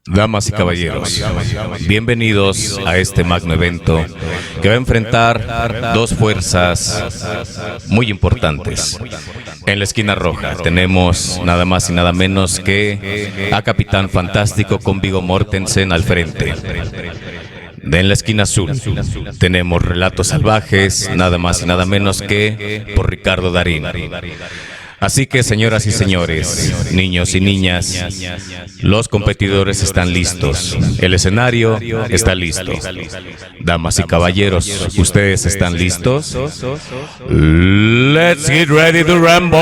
Damas y caballeros, bienvenidos a este magno evento que va a enfrentar dos fuerzas muy importantes. En la esquina roja tenemos nada más y nada menos que a Capitán Fantástico con Viggo Mortensen al frente. En la esquina azul tenemos Relatos Salvajes, nada más y nada menos que por Ricardo Darín. Así que, señoras y señores, niños y niñas, los competidores están listos. El escenario está listo. Damas y caballeros, ¿ustedes están listos? Let's get ready to rumble.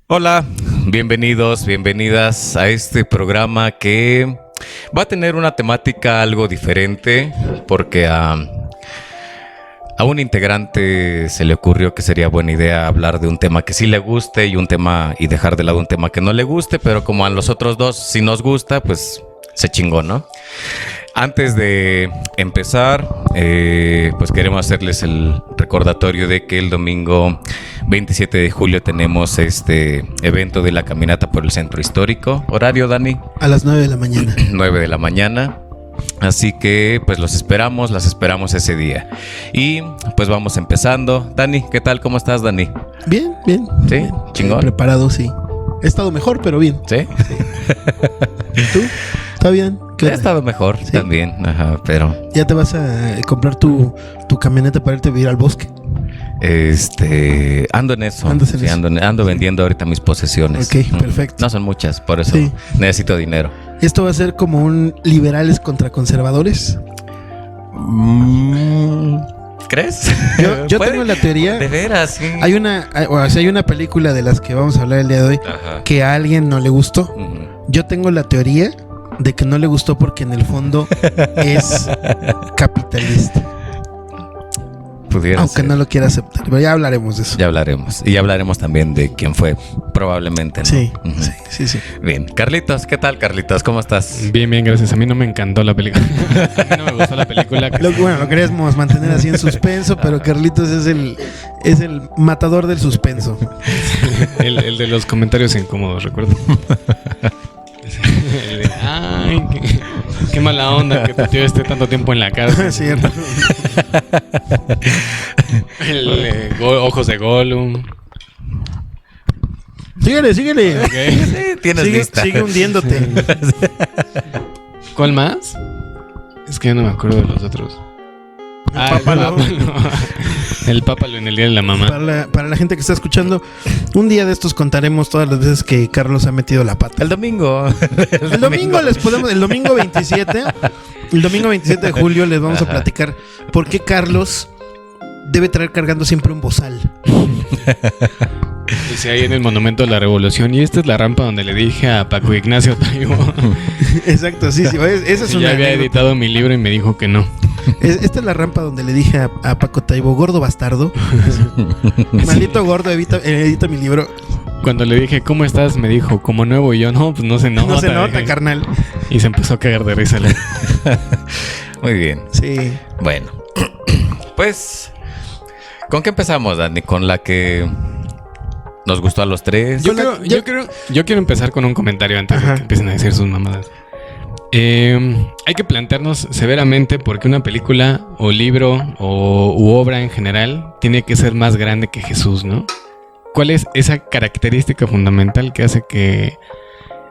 Hola, bienvenidos, bienvenidas a este programa que va a tener una temática algo diferente porque a un integrante se le ocurrió que sería buena idea hablar de un tema que sí le guste y dejar de lado un tema que no le guste, pero como a los otros dos sí nos gusta, pues se chingó, ¿no? Antes de empezar, pues queremos hacerles el recordatorio de que el domingo 27 de julio tenemos este evento de la caminata por el centro histórico. ¿Horario, Dani? A las 9 de la mañana. 9 de la mañana. Así que pues las esperamos ese día. Y pues vamos empezando. Dani, ¿qué tal? ¿Cómo estás, Dani? Bien, bien. ¿Sí? Bien. ¿Chingón? Preparado, sí. He estado mejor, pero bien. ¿Sí? ¿Tú? ¿Está bien? He estado mejor, ¿sí? También, ajá, pero... ¿Ya te vas a comprar tu camioneta para irte a vivir al bosque? Ando en eso. ¿Andas en sí, eso? Ando vendiendo ahorita mis posesiones. Ok, perfecto. No son muchas, por eso Sí. necesito dinero. ¿Esto va a ser como un liberales contra conservadores? ¿Crees? Yo tengo la teoría. De veras, sí. Hay una película de las que vamos a hablar el día de hoy Ajá. que a alguien no le gustó. Ujú. Yo tengo la teoría de que no le gustó porque en el fondo es capitalista. Pudiera Aunque ser. no lo quiera aceptar. Pero ya hablaremos de eso. Ya hablaremos. Y ya hablaremos también de quién fue, probablemente, ¿no? Sí, Ujú. sí. Bien. Carlitos, ¿qué tal, Carlitos? ¿Cómo estás? Bien, gracias. A mí no me encantó la película. A mí no me gustó la película. Lo queríamos mantener así en suspenso, pero Carlitos es el matador del suspenso. El de los comentarios incómodos, recuerdo. El de, ay, qué mala onda que tu tío esté tanto tiempo en la casa. Es cierto. El de ojos de Gollum. Síguele. Ok. Sí, tienes lista. Sigue hundiéndote. ¿Cuál más? Es que yo no me acuerdo de los otros. Pápalo. El pápalo en el día de la mamá. Para la gente que está escuchando, un día de estos contaremos todas las veces que Carlos ha metido la pata. El domingo. El domingo el domingo 27 de julio les vamos a platicar por qué Carlos debe traer cargando siempre un bozal. Dice ahí en el Monumento de la Revolución. Y esta es la rampa donde le dije a Paco Ignacio Taibo. Exacto, sí. Esa es Que una ya había anécdota. editado mi libro y me dijo que no. Esta es la rampa donde le dije a Paco Taibo, gordo bastardo. Maldito gordo, edita mi libro. Cuando le dije, ¿cómo estás? Me dijo, como nuevo. Y yo, no, pues no se nota. No se nota, carnal. Y se empezó a cagar de risa. Muy bien. Sí. Bueno. Pues, ¿con qué empezamos, Dani? ¿Con la que nos gustó a los tres? Yo quiero empezar con un comentario antes de Ajá. que empiecen a decir sus mamadas. Hay que plantearnos severamente por qué una película o libro u obra en general tiene que ser más grande que Jesús, ¿no? ¿Cuál es esa característica fundamental que hace que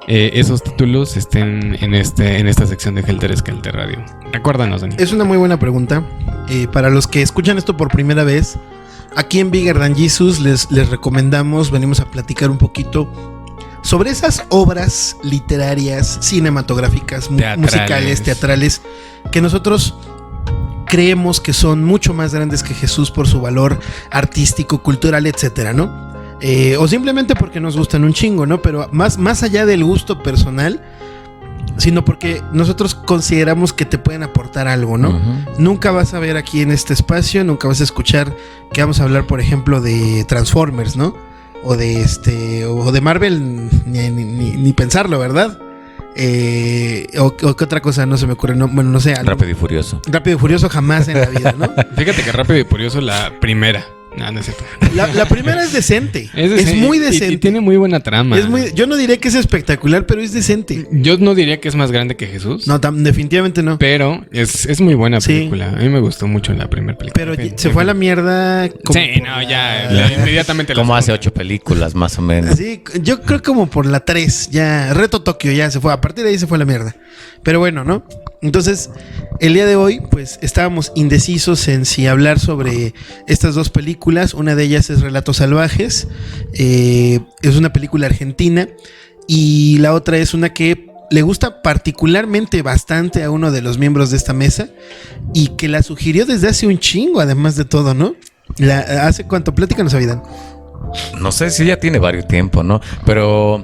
esos títulos estén en esta sección de Helter Skelter Radio? Recuérdanos, Dani. Es una muy buena pregunta. Para los que escuchan esto por primera vez, aquí en Bigger Than Jesus les recomendamos, venimos a platicar un poquito sobre esas obras literarias, cinematográficas, musicales, teatrales, que nosotros creemos que son mucho más grandes que Jesús por su valor artístico, cultural, etcétera, ¿no? O simplemente porque nos gustan un chingo, ¿no? Pero más allá del gusto personal, sino porque nosotros consideramos que te pueden aportar algo, ¿no? Uh-huh. Nunca vas a ver aquí en este espacio, nunca vas a escuchar que vamos a hablar, por ejemplo, de Transformers, ¿no? O de Marvel, ni pensarlo, ¿verdad? O qué otra cosa no se me ocurre, Rápido y Furioso. Rápido y Furioso jamás en la vida, ¿no? Fíjate que Rápido y Furioso, la primera, No, no es cierto. La primera es decente. Es Es muy decente. Y tiene muy buena trama. Yo no diría que es espectacular, pero es decente. Yo no diría que es más grande que Jesús. No, definitivamente no. Pero es muy buena Sí. película. A mí me gustó mucho la primera película. Pero En fin, se en fue a fin. la mierda. como Sí, por no, la- ya. Inmediatamente la Como hace segunda. 8 películas, más o menos. Así, yo creo como por la 3, ya, Reto Tokio, ya se fue. A partir de ahí se fue a la mierda. Pero bueno, ¿no? Entonces, el día de hoy, pues estábamos indecisos en si hablar sobre estas dos películas. Una de ellas es Relatos Salvajes. Es una película argentina. Y la otra es una que le gusta particularmente bastante a uno de los miembros de esta mesa. Y que la sugirió desde hace un chingo, además de todo, ¿no? ¿Hace cuánto? Platícanos, Avidan. No sé si ya tiene varios tiempo, ¿no? Pero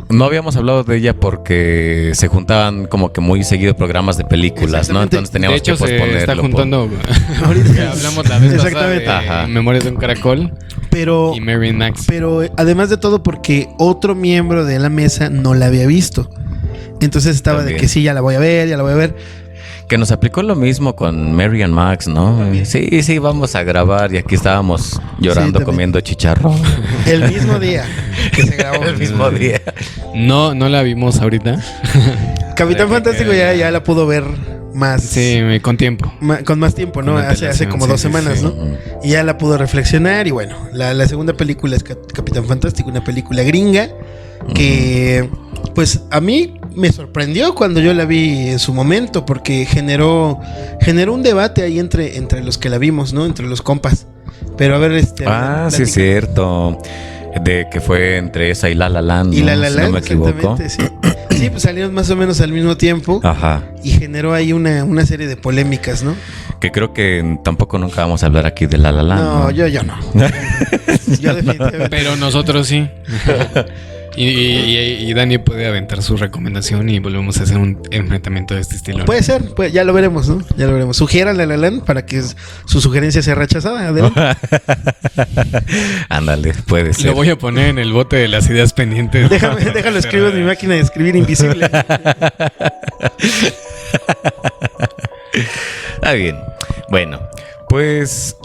no habíamos hablado de ella porque se juntaban como que muy seguido programas de películas, ¿no? Exactamente. Entonces teníamos De hecho, que se posponerlo. está juntando. Ahorita Hablamos la vez pasada Exactamente. de Ajá. Memorias de un Caracol Pero, y Mary Max. pero además de todo, porque otro miembro de la mesa no la había visto. Entonces estaba También. de que sí, ya la voy a ver. Que nos aplicó lo mismo con Mary and Max, ¿no? Sí, vamos a grabar y aquí estábamos llorando, también. comiendo chicharrón. El mismo día que se grabó. El mismo día. No la vimos ahorita. Capitán Fantástico ya la pudo ver más. Sí, con tiempo. Con más tiempo, ¿no? Con Hace antelación, como sí, 2 sí, semanas, sí. ¿no? Y ya la pudo reflexionar. Y bueno, la segunda película es Capitán Fantástico, una película gringa que, pues, a mí me sorprendió cuando yo la vi en su momento, porque generó un debate ahí entre los que la vimos, ¿no? Entre los compas. Pero a ver, Sí, es cierto. De que fue entre esa y La La Land, Y ¿no? La La Si Land, no me equivoco. exactamente, sí. Sí, pues salieron más o menos al mismo tiempo. Ajá. Y generó ahí una serie de polémicas, ¿no? Que creo que tampoco nunca vamos a hablar aquí de La La Land. No, yo no. Yo definitivamente. Pero nosotros sí. Y Dani puede aventar su recomendación y volvemos a hacer un enfrentamiento de este estilo. Puede ser, ya lo veremos, ¿no? Ya lo veremos. Sugiéranle a La La Land para que su sugerencia sea rechazada. Adelante. Ándale, puede ser. Lo voy a poner en el bote de las ideas pendientes. Déjalo escribo en mi máquina de escribir invisible. Está bien. Bueno, pues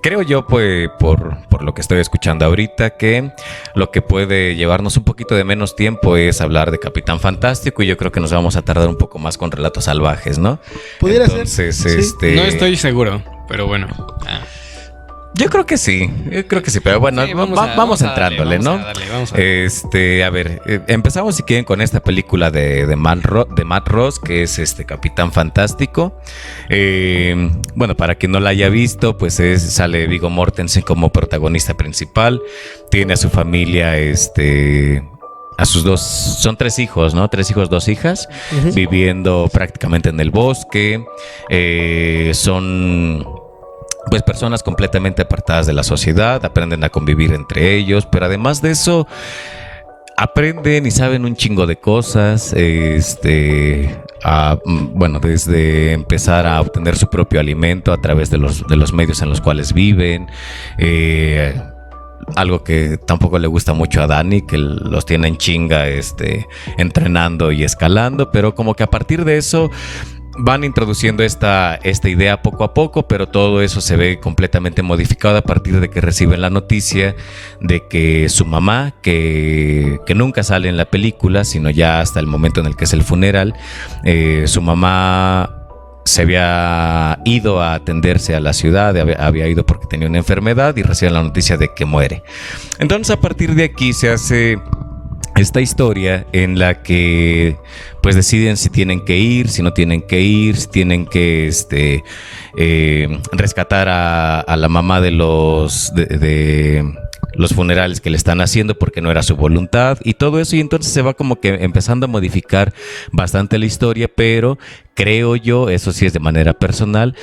creo yo, pues, por lo que estoy escuchando ahorita, que lo que puede llevarnos un poquito de menos tiempo es hablar de Capitán Fantástico, y yo creo que nos vamos a tardar un poco más con Relatos Salvajes, ¿no? Pudiera ser. Entonces, Sí. No estoy seguro, pero bueno. Yo creo que sí, pero bueno, Sí, vamos entrándole, ¿no? Vamos a darle. A ver, empezamos si quieren con esta película de Matt Ross, que es Capitán Fantástico. Bueno, para quien no la haya visto, pues sale Viggo Mortensen como protagonista principal. Tiene a su familia, a sus son 3 hijos, ¿no? 3 hijos, 2 hijas, Ujú. viviendo prácticamente en el bosque. Son pues personas completamente apartadas de la sociedad, aprenden a convivir entre ellos, pero además de eso aprenden y saben un chingo de cosas, bueno, desde empezar a obtener su propio alimento a través de los medios en los cuales viven, algo que tampoco le gusta mucho a Dani, que los tiene en chinga entrenando y escalando, pero como que a partir de eso van introduciendo esta idea poco a poco, pero todo eso se ve completamente modificado a partir de que reciben la noticia de que su mamá, que nunca sale en la película, sino ya hasta el momento en el que es el funeral, su mamá se había ido a atenderse a la ciudad, había ido porque tenía una enfermedad y reciben la noticia de que muere. Entonces a partir de aquí se hace esta historia en la que pues deciden si tienen que ir, si no tienen que ir, si tienen que rescatar a la mamá de los funerales que le están haciendo porque no era su voluntad y todo eso, y entonces se va como que empezando a modificar bastante la historia, pero creo yo, eso sí es de manera personal,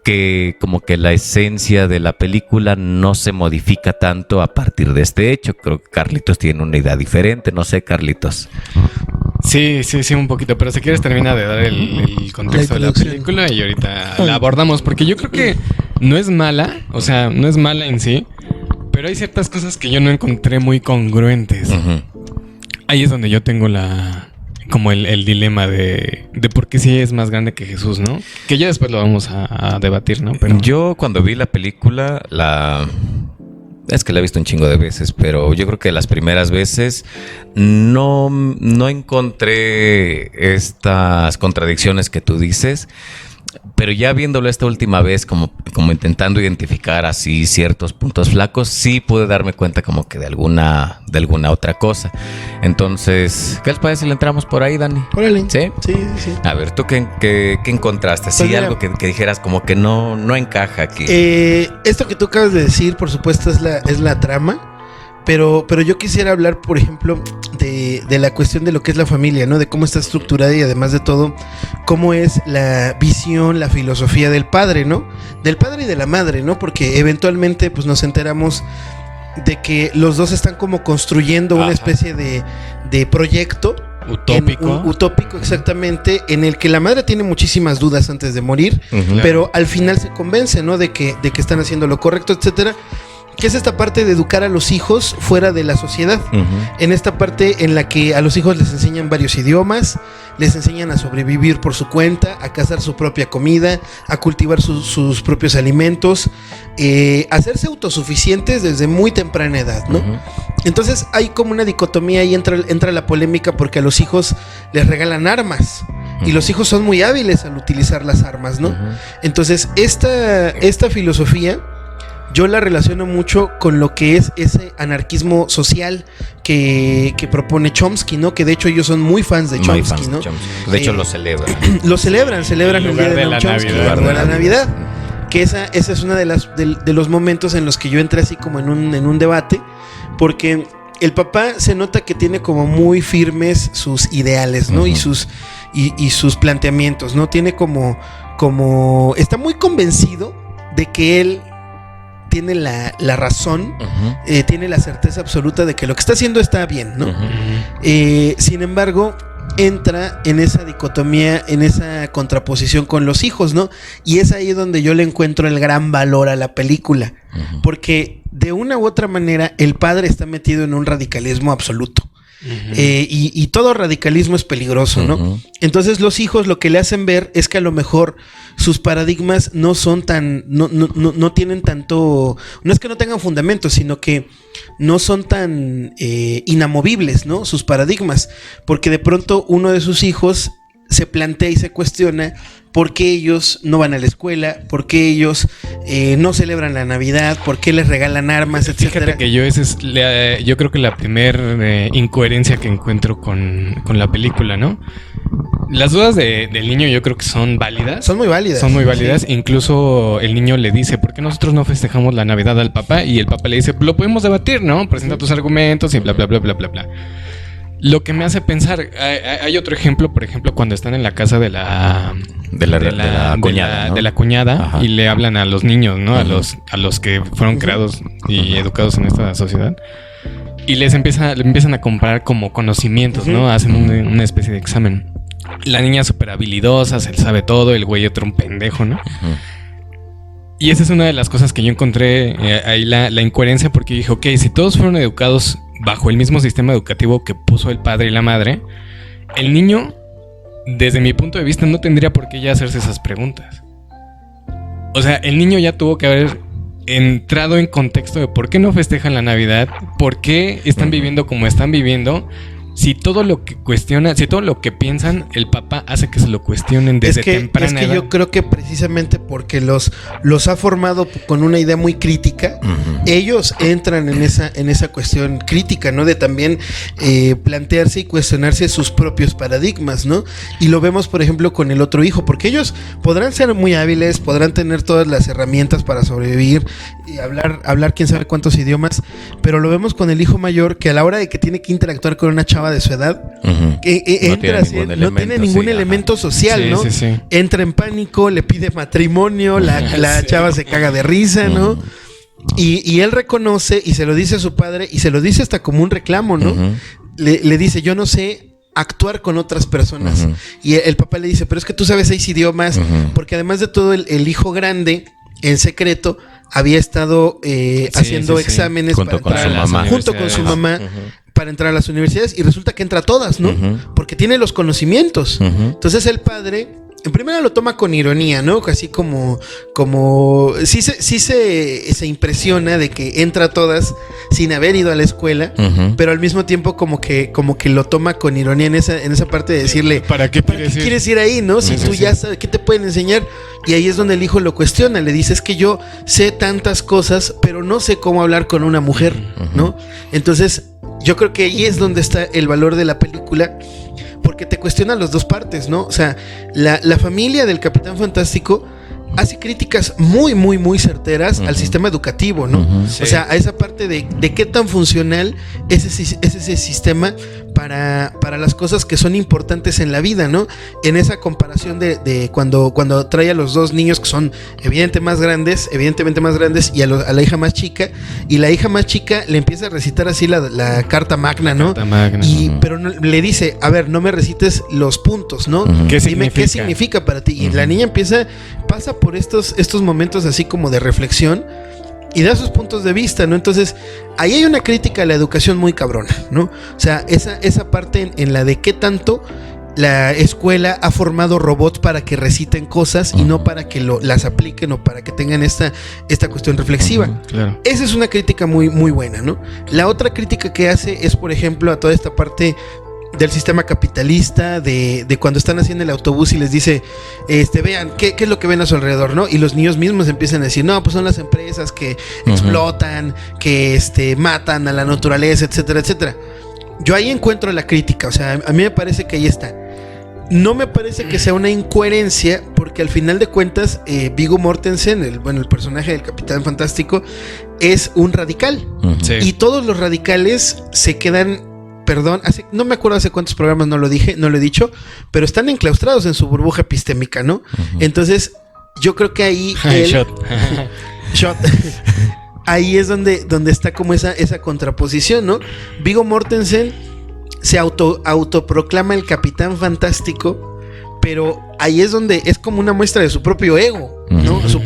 que como que la esencia de la película no se modifica tanto a partir de este hecho. Creo que Carlitos tiene una idea diferente, no sé, Carlitos. Sí, un poquito, pero si quieres termina de dar el contexto de la introducción. película y ahorita la abordamos, porque yo creo que no es mala, o sea, no es mala en sí, pero hay ciertas cosas que yo no encontré muy congruentes. Ujú. Ahí es donde yo tengo como el dilema de por qué sí es más grande que Jesús, ¿no? Que ya después lo vamos a debatir, ¿no? Pero yo cuando vi la película, es que la he visto un chingo de veces, pero yo creo que las primeras veces no encontré estas contradicciones que tú dices. Pero ya viéndolo esta última vez, como intentando identificar así ciertos puntos flacos, sí pude darme cuenta como que de alguna otra cosa. Entonces, ¿qué les parece si le entramos por ahí, Dani? Órale. ¿Sí? Sí. A ver, ¿tú qué encontraste? Pues Sí, mira, algo que dijeras como que no encaja aquí. Esto que tú acabas de decir, por supuesto, es la trama. Pero yo quisiera hablar, por ejemplo, de la cuestión de lo que es la familia, ¿no? De cómo está estructurada y además de todo, cómo es la visión, la filosofía del padre, ¿no? Del padre y de la madre, ¿no? Porque eventualmente pues nos enteramos de que los dos están como construyendo una especie de proyecto utópico. Utópico, exactamente, en el que la madre tiene muchísimas dudas antes de morir, pero al final se convence, ¿no? De que están haciendo lo correcto, etcétera. Que es esta parte de educar a los hijos fuera de la sociedad. En esta parte en la que a los hijos les enseñan varios idiomas, les enseñan a sobrevivir por su cuenta, a cazar su propia comida, a cultivar sus propios alimentos, a hacerse autosuficientes desde muy temprana edad, ¿no? Entonces hay como una dicotomía y entra la polémica porque a los hijos les regalan armas y los hijos son muy hábiles al utilizar las armas, ¿no? Entonces esta filosofía yo la relaciono mucho con lo que es ese anarquismo social que propone Chomsky, ¿no? Que de hecho ellos son muy fans de Chomsky, ¿no? De hecho lo celebran. Celebran el día de Noam Chomsky, en lugar de la Navidad. Que esa es una de los momentos en los que yo entré así como en un debate, porque el papá se nota que tiene como muy firmes sus ideales, ¿no? Y sus planteamientos, ¿no? Tiene como está muy convencido de que él tiene la razón, tiene la certeza absoluta de que lo que está haciendo está bien, ¿no? Sin embargo, entra en esa dicotomía, en esa contraposición con los hijos, ¿no? Y es ahí donde yo le encuentro el gran valor a la película, porque de una u otra manera el padre está metido en un radicalismo absoluto. Y todo radicalismo es peligroso, ¿no? Entonces los hijos lo que le hacen ver es que a lo mejor sus paradigmas no son tan, no tienen tanto, no es que no tengan fundamento, sino que no son tan inamovibles, ¿no? Sus paradigmas, porque de pronto uno de sus hijos se plantea y se cuestiona por qué ellos no van a la escuela, por qué ellos no celebran la Navidad, por qué les regalan armas, etcétera. Fíjate que yo creo que la primera incoherencia que encuentro con la película, ¿no? Las dudas del niño yo creo que son válidas. Son muy válidas. Son muy válidas. Sí. Incluso el niño le dice, ¿por qué nosotros no festejamos la Navidad al papá? Y el papá le dice, lo podemos debatir, ¿no? Presenta tus argumentos y bla, bla, bla, bla, bla, bla. Lo que me hace pensar, hay otro ejemplo, por ejemplo, cuando están en la casa de la cuñada, ¿no? De la cuñada. Ajá. Y le hablan a los niños, ¿no? A los que fueron creados y educados en esta sociedad. Y le empiezan a comparar como conocimientos, ¿no? Hacen una especie de examen. La niña súper habilidosa, se sabe todo, el güey otro un pendejo, ¿no? Y esa es una de las cosas que yo encontré ahí la incoherencia, porque dije, ok, si todos fueron educados bajo el mismo sistema educativo que puso el padre y la madre, el niño, desde mi punto de vista, no tendría por qué ya hacerse esas preguntas. O sea, el niño ya tuvo que haber entrado en contexto de por qué no festejan la Navidad, por qué están viviendo como están viviendo. Si todo lo que cuestionan, si todo lo que piensan, el papá hace que se lo cuestionen desde temprana edad. Es que yo creo que precisamente porque los ha formado con una idea muy crítica, ellos entran en esa cuestión crítica, ¿no? De también plantearse y cuestionarse sus propios paradigmas, ¿no? Y lo vemos, por ejemplo, con el otro hijo, porque ellos podrán ser muy hábiles, podrán tener todas las herramientas para sobrevivir y hablar quién sabe cuántos idiomas, pero lo vemos con el hijo mayor, que a la hora de que tiene que interactuar con una chava de su edad, no tiene ningún elemento social, ¿no? Sí. Entra en pánico, le pide matrimonio, la chava se caga de risa, ¿no? Y él reconoce y se lo dice a su padre y se lo dice hasta como un reclamo, ¿no? Le dice, yo no sé actuar con otras personas. Y el papá le dice, pero es que tú sabes 6 idiomas, porque además de todo el hijo grande, en secreto, había estado haciendo exámenes junto con su mamá para entrar a las universidades y resulta que entra a todas, ¿no? Porque tiene los conocimientos. Entonces el padre, en primera lo toma con ironía, ¿no? Así como sí se impresiona de que entra a todas sin haber ido a la escuela, pero al mismo tiempo como que lo toma con ironía en esa parte de decirle, ¿para qué quieres ir ahí, no? Si tú ya sabes, ¿qué te pueden enseñar? Y ahí es donde el hijo lo cuestiona, le dice, es que yo sé tantas cosas, pero no sé cómo hablar con una mujer, ¿no? Entonces, yo creo que ahí es donde está el valor de la película, porque te cuestiona las dos partes, ¿no? O sea, la familia del Capitán Fantástico hace críticas muy, muy, muy certeras al sistema educativo, ¿no? Sí. O sea, a esa parte de qué tan funcional es ese sistema para las cosas que son importantes en la vida, ¿no? En esa comparación de cuando trae a los dos niños que son evidentemente más grandes, y a la hija más chica, y la hija más chica le empieza a recitar así la carta magna, ¿no? Pero no, le dice, a ver, no me recites los puntos, ¿no? Dime qué significa para ti. Y la niña pasa por estos momentos así como de reflexión y da sus puntos de vista, ¿no? Entonces, ahí hay una crítica a la educación muy cabrona, ¿no? O sea, esa parte en la de qué tanto la escuela ha formado robots para que reciten cosas y no para que las apliquen o para que tengan esta cuestión reflexiva. Claro. Esa es una crítica muy, muy buena, ¿no? La otra crítica que hace es, por ejemplo, a toda esta parte del sistema capitalista, de cuando están haciendo el autobús y les dice, vean, ¿qué es lo que ven a su alrededor, ¿no? Y los niños mismos empiezan a decir, no, pues son las empresas que explotan, que matan a la naturaleza, etcétera, etcétera. Yo ahí encuentro la crítica, o sea, a mí me parece que ahí está. No me parece que sea una incoherencia, porque al final de cuentas, Viggo Mortensen, el personaje del Capitán Fantástico, es un radical. Sí. Y todos los radicales se quedan... no me acuerdo hace cuántos programas no lo he dicho, pero están enclaustrados en su burbuja epistémica, ¿no? Entonces, yo creo que ahí Shot. Ahí es donde está como esa contraposición, ¿no? Viggo Mortensen se autoproclama el Capitán Fantástico, pero ahí es donde es como una muestra de su propio ego, ¿no? Su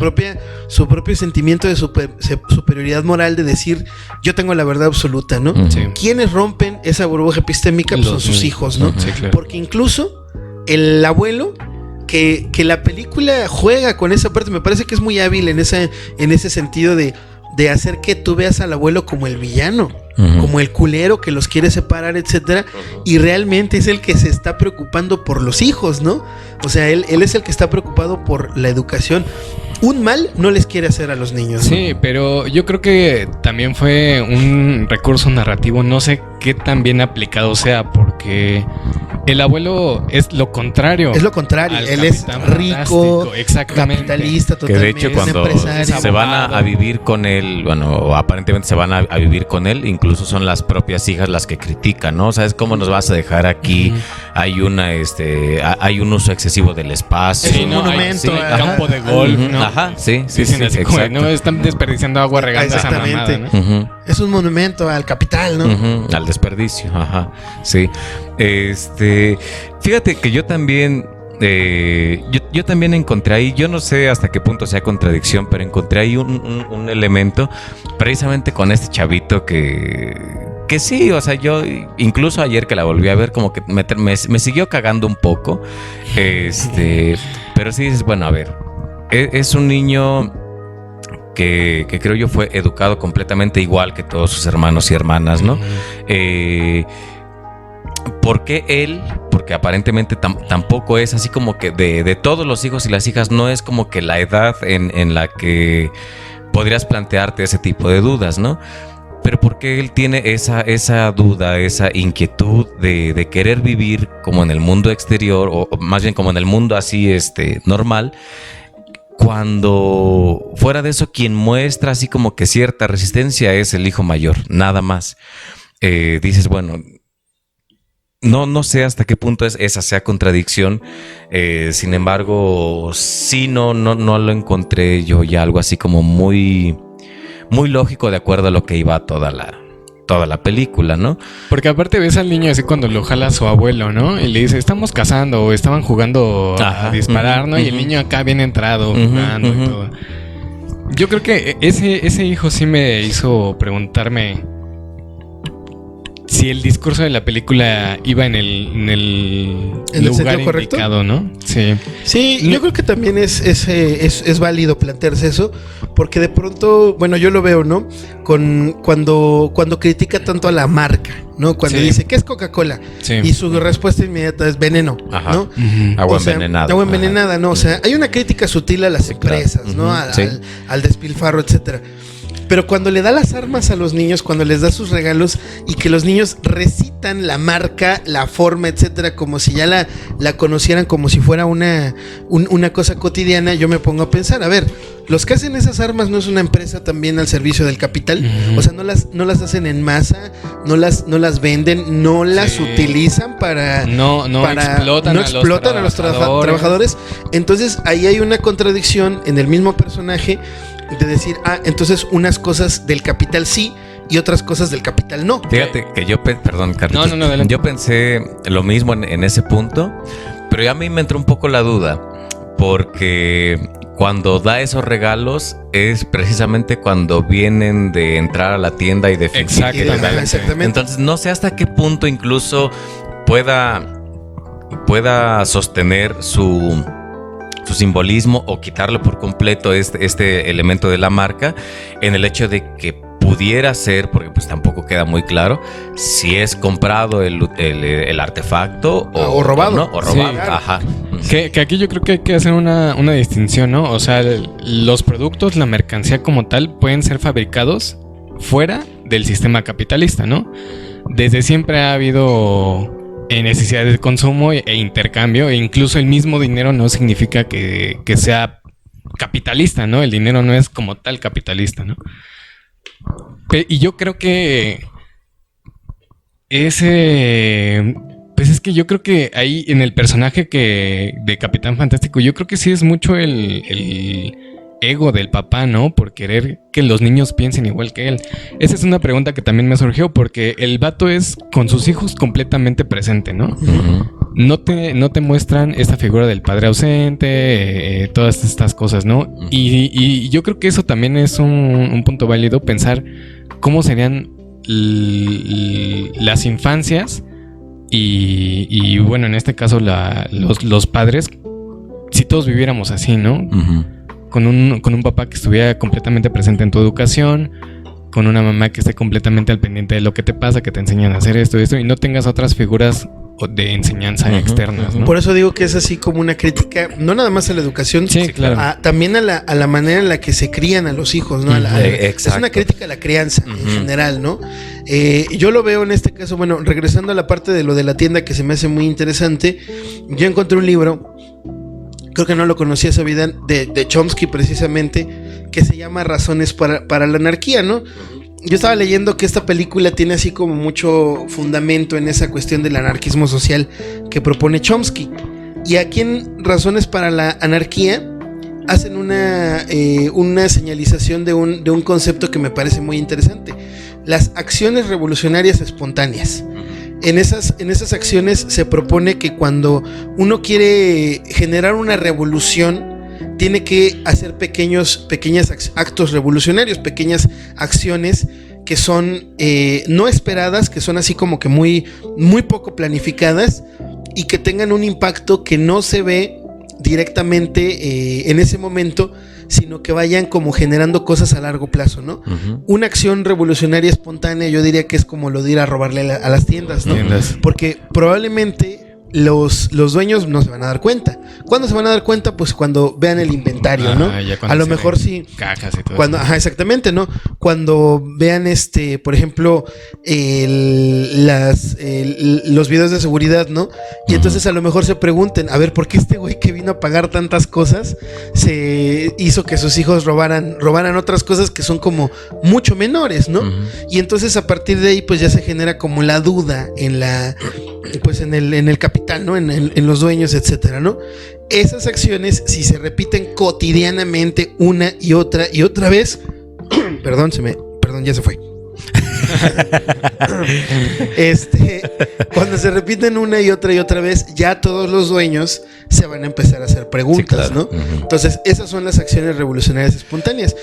propio sentimiento de superioridad moral, de decir, yo tengo la verdad absoluta, ¿no? Sí. ¿Quiénes rompen esa burbuja epistémica? Pues son sus hijos, ¿no? Sí, claro. Porque incluso el abuelo, que la película juega con esa parte, me parece que es muy hábil en ese sentido de hacer que tú veas al abuelo como el villano, como el culero que los quiere separar, etcétera, y realmente es el que se está preocupando por los hijos, ¿no? O sea, él es el que está preocupado por la educación. Un mal no les quiere hacer a los niños, ¿no? Sí, pero yo creo que también fue un recurso narrativo, no sé qué tan bien aplicado sea, porque el abuelo es lo contrario. Es lo contrario, él es rico, capitalista, totalmente. Que de hecho cuando se van a vivir con él, bueno, aparentemente se van a vivir con él, incluso son las propias hijas las que critican, ¿no? ¿Sabes cómo nos vas a dejar aquí? Hay un uso excesivo del espacio. Es un monumento, campo de golf, ¿no? Ajá, sí, Dicen así como, no, están desperdiciando agua regando esa mamada, ¿no? Es un monumento al capital, ¿no? Al desperdicio, ajá, sí. Fíjate que yo también yo también encontré ahí, yo no sé hasta qué punto sea contradicción, pero encontré ahí un elemento precisamente con este chavito que sí, o sea, yo incluso ayer que la volví a ver, como que me siguió cagando un poco, pero sí dices, bueno, a ver, es un niño que creo yo fue educado completamente igual que todos sus hermanos y hermanas, ¿no? ¿Por qué él? Porque aparentemente tampoco es así como que de todos los hijos y las hijas, no es como que la edad en la que podrías plantearte ese tipo de dudas, ¿no? Pero ¿por qué él tiene esa duda, esa inquietud de querer vivir como en el mundo exterior, o más bien como en el mundo así normal, cuando fuera de eso quien muestra así como que cierta resistencia es el hijo mayor, nada más? Dices, bueno, no sé hasta qué punto esa sea contradicción, sin embargo, sí no lo encontré yo ya algo así como muy, muy lógico de acuerdo a lo que iba toda la película, ¿no? Porque aparte ves al niño así cuando lo jala a su abuelo, ¿no? Y le dice, estamos cazando o estaban jugando a disparar, ¿no? Y el niño acá bien entrado, jugando y todo. Yo creo que ese hijo sí me hizo preguntarme si el discurso de la película iba en el lugar indicado, ¿no? Sí. Sí, yo creo que también es válido plantearse eso, porque de pronto, bueno, yo lo veo, ¿no? Cuando critica tanto a la marca, ¿no? Cuando dice, ¿qué es Coca-Cola? Sí. Y su respuesta inmediata es veneno, ajá, ¿no? Uh-huh. Agua envenenada. Agua envenenada, ¿no? O sea, hay una crítica sutil a las empresas, claro. ¿no? Al despilfarro, etcétera. Pero cuando le da las armas a los niños, cuando les da sus regalos y que los niños recitan la marca, la forma, etcétera, como si ya la conocieran, como si fuera una cosa cotidiana, yo me pongo a pensar, a ver, los que hacen esas armas no es una empresa también al servicio del capital, o sea, no las hacen en masa, no las venden, no las utilizan para explotan a los trabajadores. Entonces ahí hay una contradicción en el mismo personaje de decir, entonces unas cosas del capital sí y otras cosas del capital no. Fíjate que perdón, Carlitos. No, yo pensé lo mismo en ese punto, pero ya a mí me entró un poco la duda, porque cuando da esos regalos es precisamente cuando vienen de entrar a la tienda y de fingir que le dan. Exactamente. Entonces no sé hasta qué punto incluso pueda sostener su simbolismo o quitarle por completo este elemento de la marca, en el hecho de que pudiera ser, porque pues tampoco queda muy claro si es comprado el artefacto o robado, ¿no? O robado. Sí. Ajá. Que aquí yo creo que hay que hacer una distinción, ¿no? O sea, los productos, la mercancía como tal, pueden ser fabricados fuera del sistema capitalista, ¿no? Desde siempre ha habido necesidades de consumo e intercambio, e incluso el mismo dinero no significa que sea capitalista, ¿no? El dinero no es como tal capitalista, ¿no? Y yo creo que pues es que yo creo que ahí en el personaje de Capitán Fantástico, yo creo que sí es mucho el ego del papá, ¿no? Por querer que los niños piensen igual que él. Esa es una pregunta que también me surgió, porque el vato es con sus hijos completamente presente, ¿no? Uh-huh. No te muestran esta figura del padre ausente, todas estas cosas, ¿no? Uh-huh. Y yo creo que eso también es un punto válido, pensar cómo serían las infancias y bueno, en este caso los padres, si todos viviéramos así, ¿no? Uh-huh. Con un papá que estuviera completamente presente en tu educación, con una mamá que esté completamente al pendiente de lo que te pasa, que te enseñan a hacer esto, y no tengas otras figuras de enseñanza externas, ¿no? Por eso digo que es así como una crítica, no nada más a la educación, sí, claro. También a la manera en la que se crían a los hijos, ¿no? Es una crítica a la crianza en general, ¿no? Yo lo veo en este caso, bueno, regresando a la parte de lo de la tienda que se me hace muy interesante, yo encontré un libro, creo que no lo conocía esa vida, de Chomsky precisamente, que se llama Razones para la anarquía, ¿no? Yo estaba leyendo que esta película tiene así como mucho fundamento en esa cuestión del anarquismo social que propone Chomsky. Y aquí en Razones para la anarquía hacen una señalización de un concepto que me parece muy interesante: las acciones revolucionarias espontáneas. En esas acciones se propone que cuando uno quiere generar una revolución, tiene que hacer pequeños actos revolucionarios, pequeñas acciones que son no esperadas, que son así como que muy, muy poco planificadas y que tengan un impacto que no se ve directamente en ese momento, sino que vayan como generando cosas a largo plazo, ¿no? Uh-huh. Una acción revolucionaria espontánea, yo diría que es como lo de ir a robarle a las tiendas, ¿no? Porque probablemente los dueños no se van a dar cuenta. ¿Cuándo se van a dar cuenta? Pues cuando vean el inventario, ¿no? A lo mejor sí. Cajas y todo cuando, eso. Exactamente, ¿no? Cuando vean por ejemplo, los videos de seguridad, ¿no? Y entonces a lo mejor se pregunten, a ver, ¿por qué este güey que vino a pagar tantas cosas se hizo que sus hijos robaran otras cosas que son como mucho menores, ¿no? Y entonces a partir de ahí pues ya se genera como la duda en el capital, ¿no? En los dueños, etcétera, ¿no? Esas acciones, si se repiten cotidianamente una y otra vez, perdón, ya se fue. Cuando se repiten una y otra vez, ya todos los dueños se van a empezar a hacer preguntas, Sí, claro. ¿no? Entonces, esas son las acciones revolucionarias espontáneas.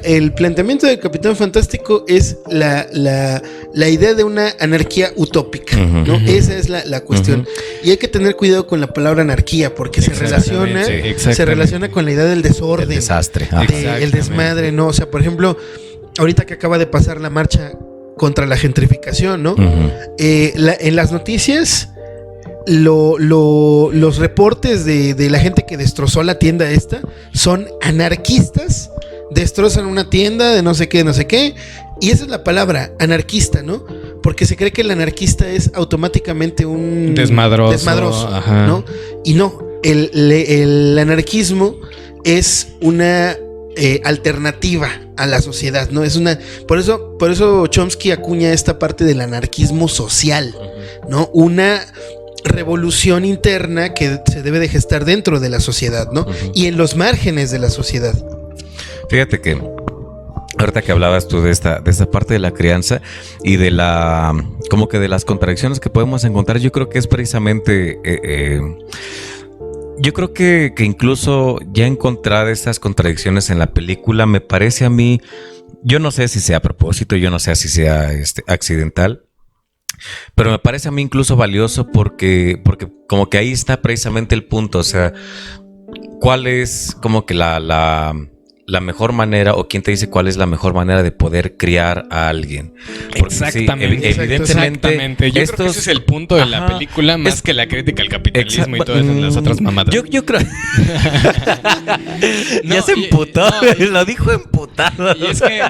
El planteamiento del Capitán Fantástico es la idea de una anarquía utópica, ¿no? Esa es la cuestión. Y hay que tener cuidado con la palabra anarquía, porque se relaciona con la idea del desorden, El desastre. el desmadre, ¿no? O sea, por ejemplo, ahorita que acaba de pasar la marcha contra la gentrificación, ¿no? En las noticias, los reportes de la gente que destrozó la tienda esta son anarquistas, destrozan una tienda de no sé qué, y esa es la palabra, anarquista, ¿no? Porque se cree que el anarquista es automáticamente un desmadroso, ajá. ¿no? Y no, el anarquismo es una alternativa a la sociedad, ¿no? Es una. Por eso Chomsky acuña esta parte del anarquismo social, ¿no? Una revolución interna que se debe de gestar dentro de la sociedad, ¿no? Y en los márgenes de la sociedad. Fíjate que ahorita que hablabas tú de esta parte de la crianza y de como que de las contradicciones que podemos encontrar, yo creo que es precisamente yo creo que incluso ya encontrar estas contradicciones en la película me parece a mí, yo no sé si sea a propósito, yo no sé si sea accidental, pero me parece a mí incluso valioso porque como que ahí está precisamente el punto, o sea, ¿cuál es como que la mejor manera, o quién te dice cuál es la mejor manera de poder criar a alguien? Porque exactamente. sí, evidentemente. Yo creo que ese es el punto de la película, más que la crítica al capitalismo y todas las otras mamadas. Yo creo. Ya se emputó, lo dijo emputado. Y es que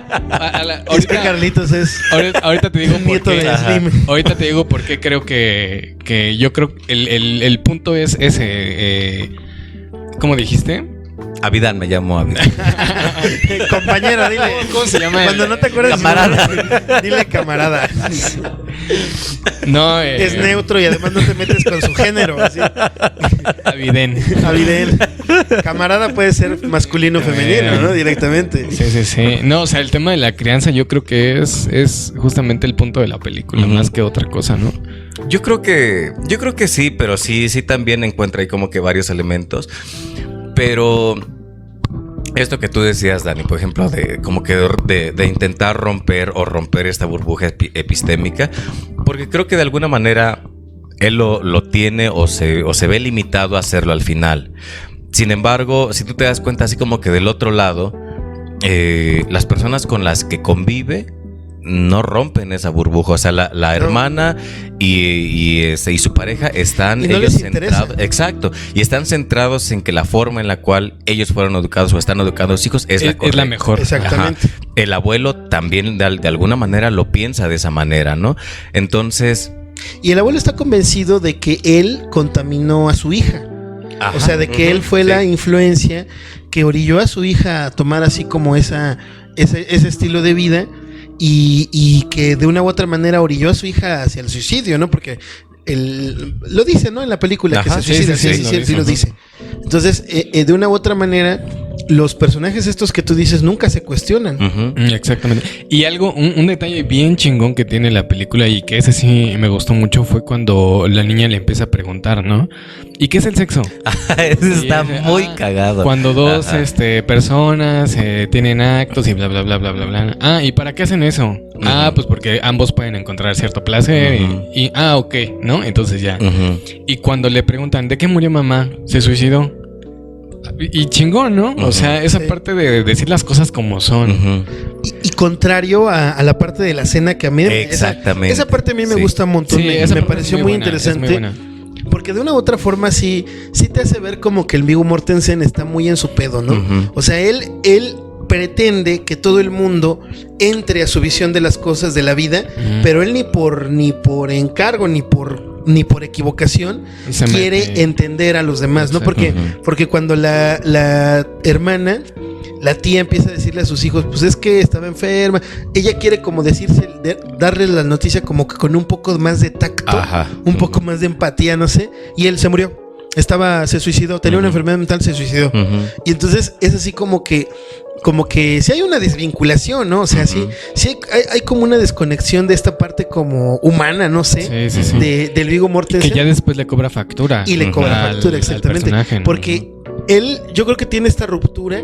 Es que Carlitos es ahorita te digo un por nieto qué. de Slim. Ahorita te digo por qué creo que yo creo que el punto es ese. ¿Cómo dijiste? Avidán, me llamo Avidán. Compañero, dile. ¿Cómo se llama? Cuando no te acuerdas, Camarada. dile camarada. No, Es neutro y además no te metes con su género. Así. Avidén. Avidén. Camarada puede ser masculino o femenino, ¿no? Directamente. Sí. No, o sea, el tema de la crianza yo creo que es justamente el punto de la película, más que otra cosa, ¿no? Yo creo que sí, pero sí también encuentra ahí como que varios elementos. Pero esto que tú decías, Dani, por ejemplo, de como que de intentar romper esta burbuja epistémica, porque creo que de alguna manera él lo tiene o se ve limitado a hacerlo al final. Sin embargo, si tú te das cuenta, así como que del otro lado, las personas con las que convive no rompen esa burbuja. O sea, la hermana y su pareja están y no ellos les interesa. centrados. Exacto. Y están centrados en que la forma en la cual ellos fueron educados o están educando a los hijos es la correcta. Es la mejor. Exactamente. Ajá. El abuelo también de alguna manera lo piensa de esa manera, ¿no? Entonces. Y el abuelo está convencido de que él contaminó a su hija. Ajá, o sea, de que él fue la influencia que orilló a su hija a tomar así como ese estilo de vida. Y que de una u otra manera orilló a su hija hacia el suicidio, ¿no? Porque lo dice, ¿no? En la película. Ajá, que se suicida, sí lo dice. Entonces, de una u otra manera, los personajes estos que tú dices nunca se cuestionan. Exactamente. Y un detalle bien chingón que tiene la película y que ese sí me gustó mucho fue cuando la niña le empieza a preguntar, ¿no? ¿Y qué es el sexo? Eso está muy cagado. Cuando dos personas tienen actos y bla, bla, bla, bla, bla, bla. ¿Y para qué hacen eso? Pues porque ambos pueden encontrar cierto placer ok, ¿no? Entonces ya. Y cuando le preguntan, ¿de qué murió mamá? ¿Se suicidó? Y chingón, ¿no? O sea, esa parte de decir las cosas como son. Y contrario a la parte de la cena que a mí... Exactamente. Esa parte a mí me gusta un montón. Me pareció muy interesante. Porque de una u otra forma sí te hace ver como que el Viggo Mortensen está muy en su pedo, ¿no? O sea, él pretende que todo el mundo entre a su visión de las cosas de la vida, pero él ni por encargo ni por equivocación quiere entender a los demás, ¿no? Porque cuando la hermana, la tía empieza a decirle a sus hijos, pues es que estaba enferma, ella quiere como darle la noticia como que con un poco más de tacto, un poco más de empatía, no sé, y él se murió. se suicidó, tenía una enfermedad mental, se suicidó. Y entonces es así como que sí hay una desvinculación, ¿no? O sea, sí hay como una desconexión de esta parte como humana, no sé, del Viggo Mortensen. Que ya después le cobra factura. Y le cobra factura, exactamente. Porque él, yo creo que tiene esta ruptura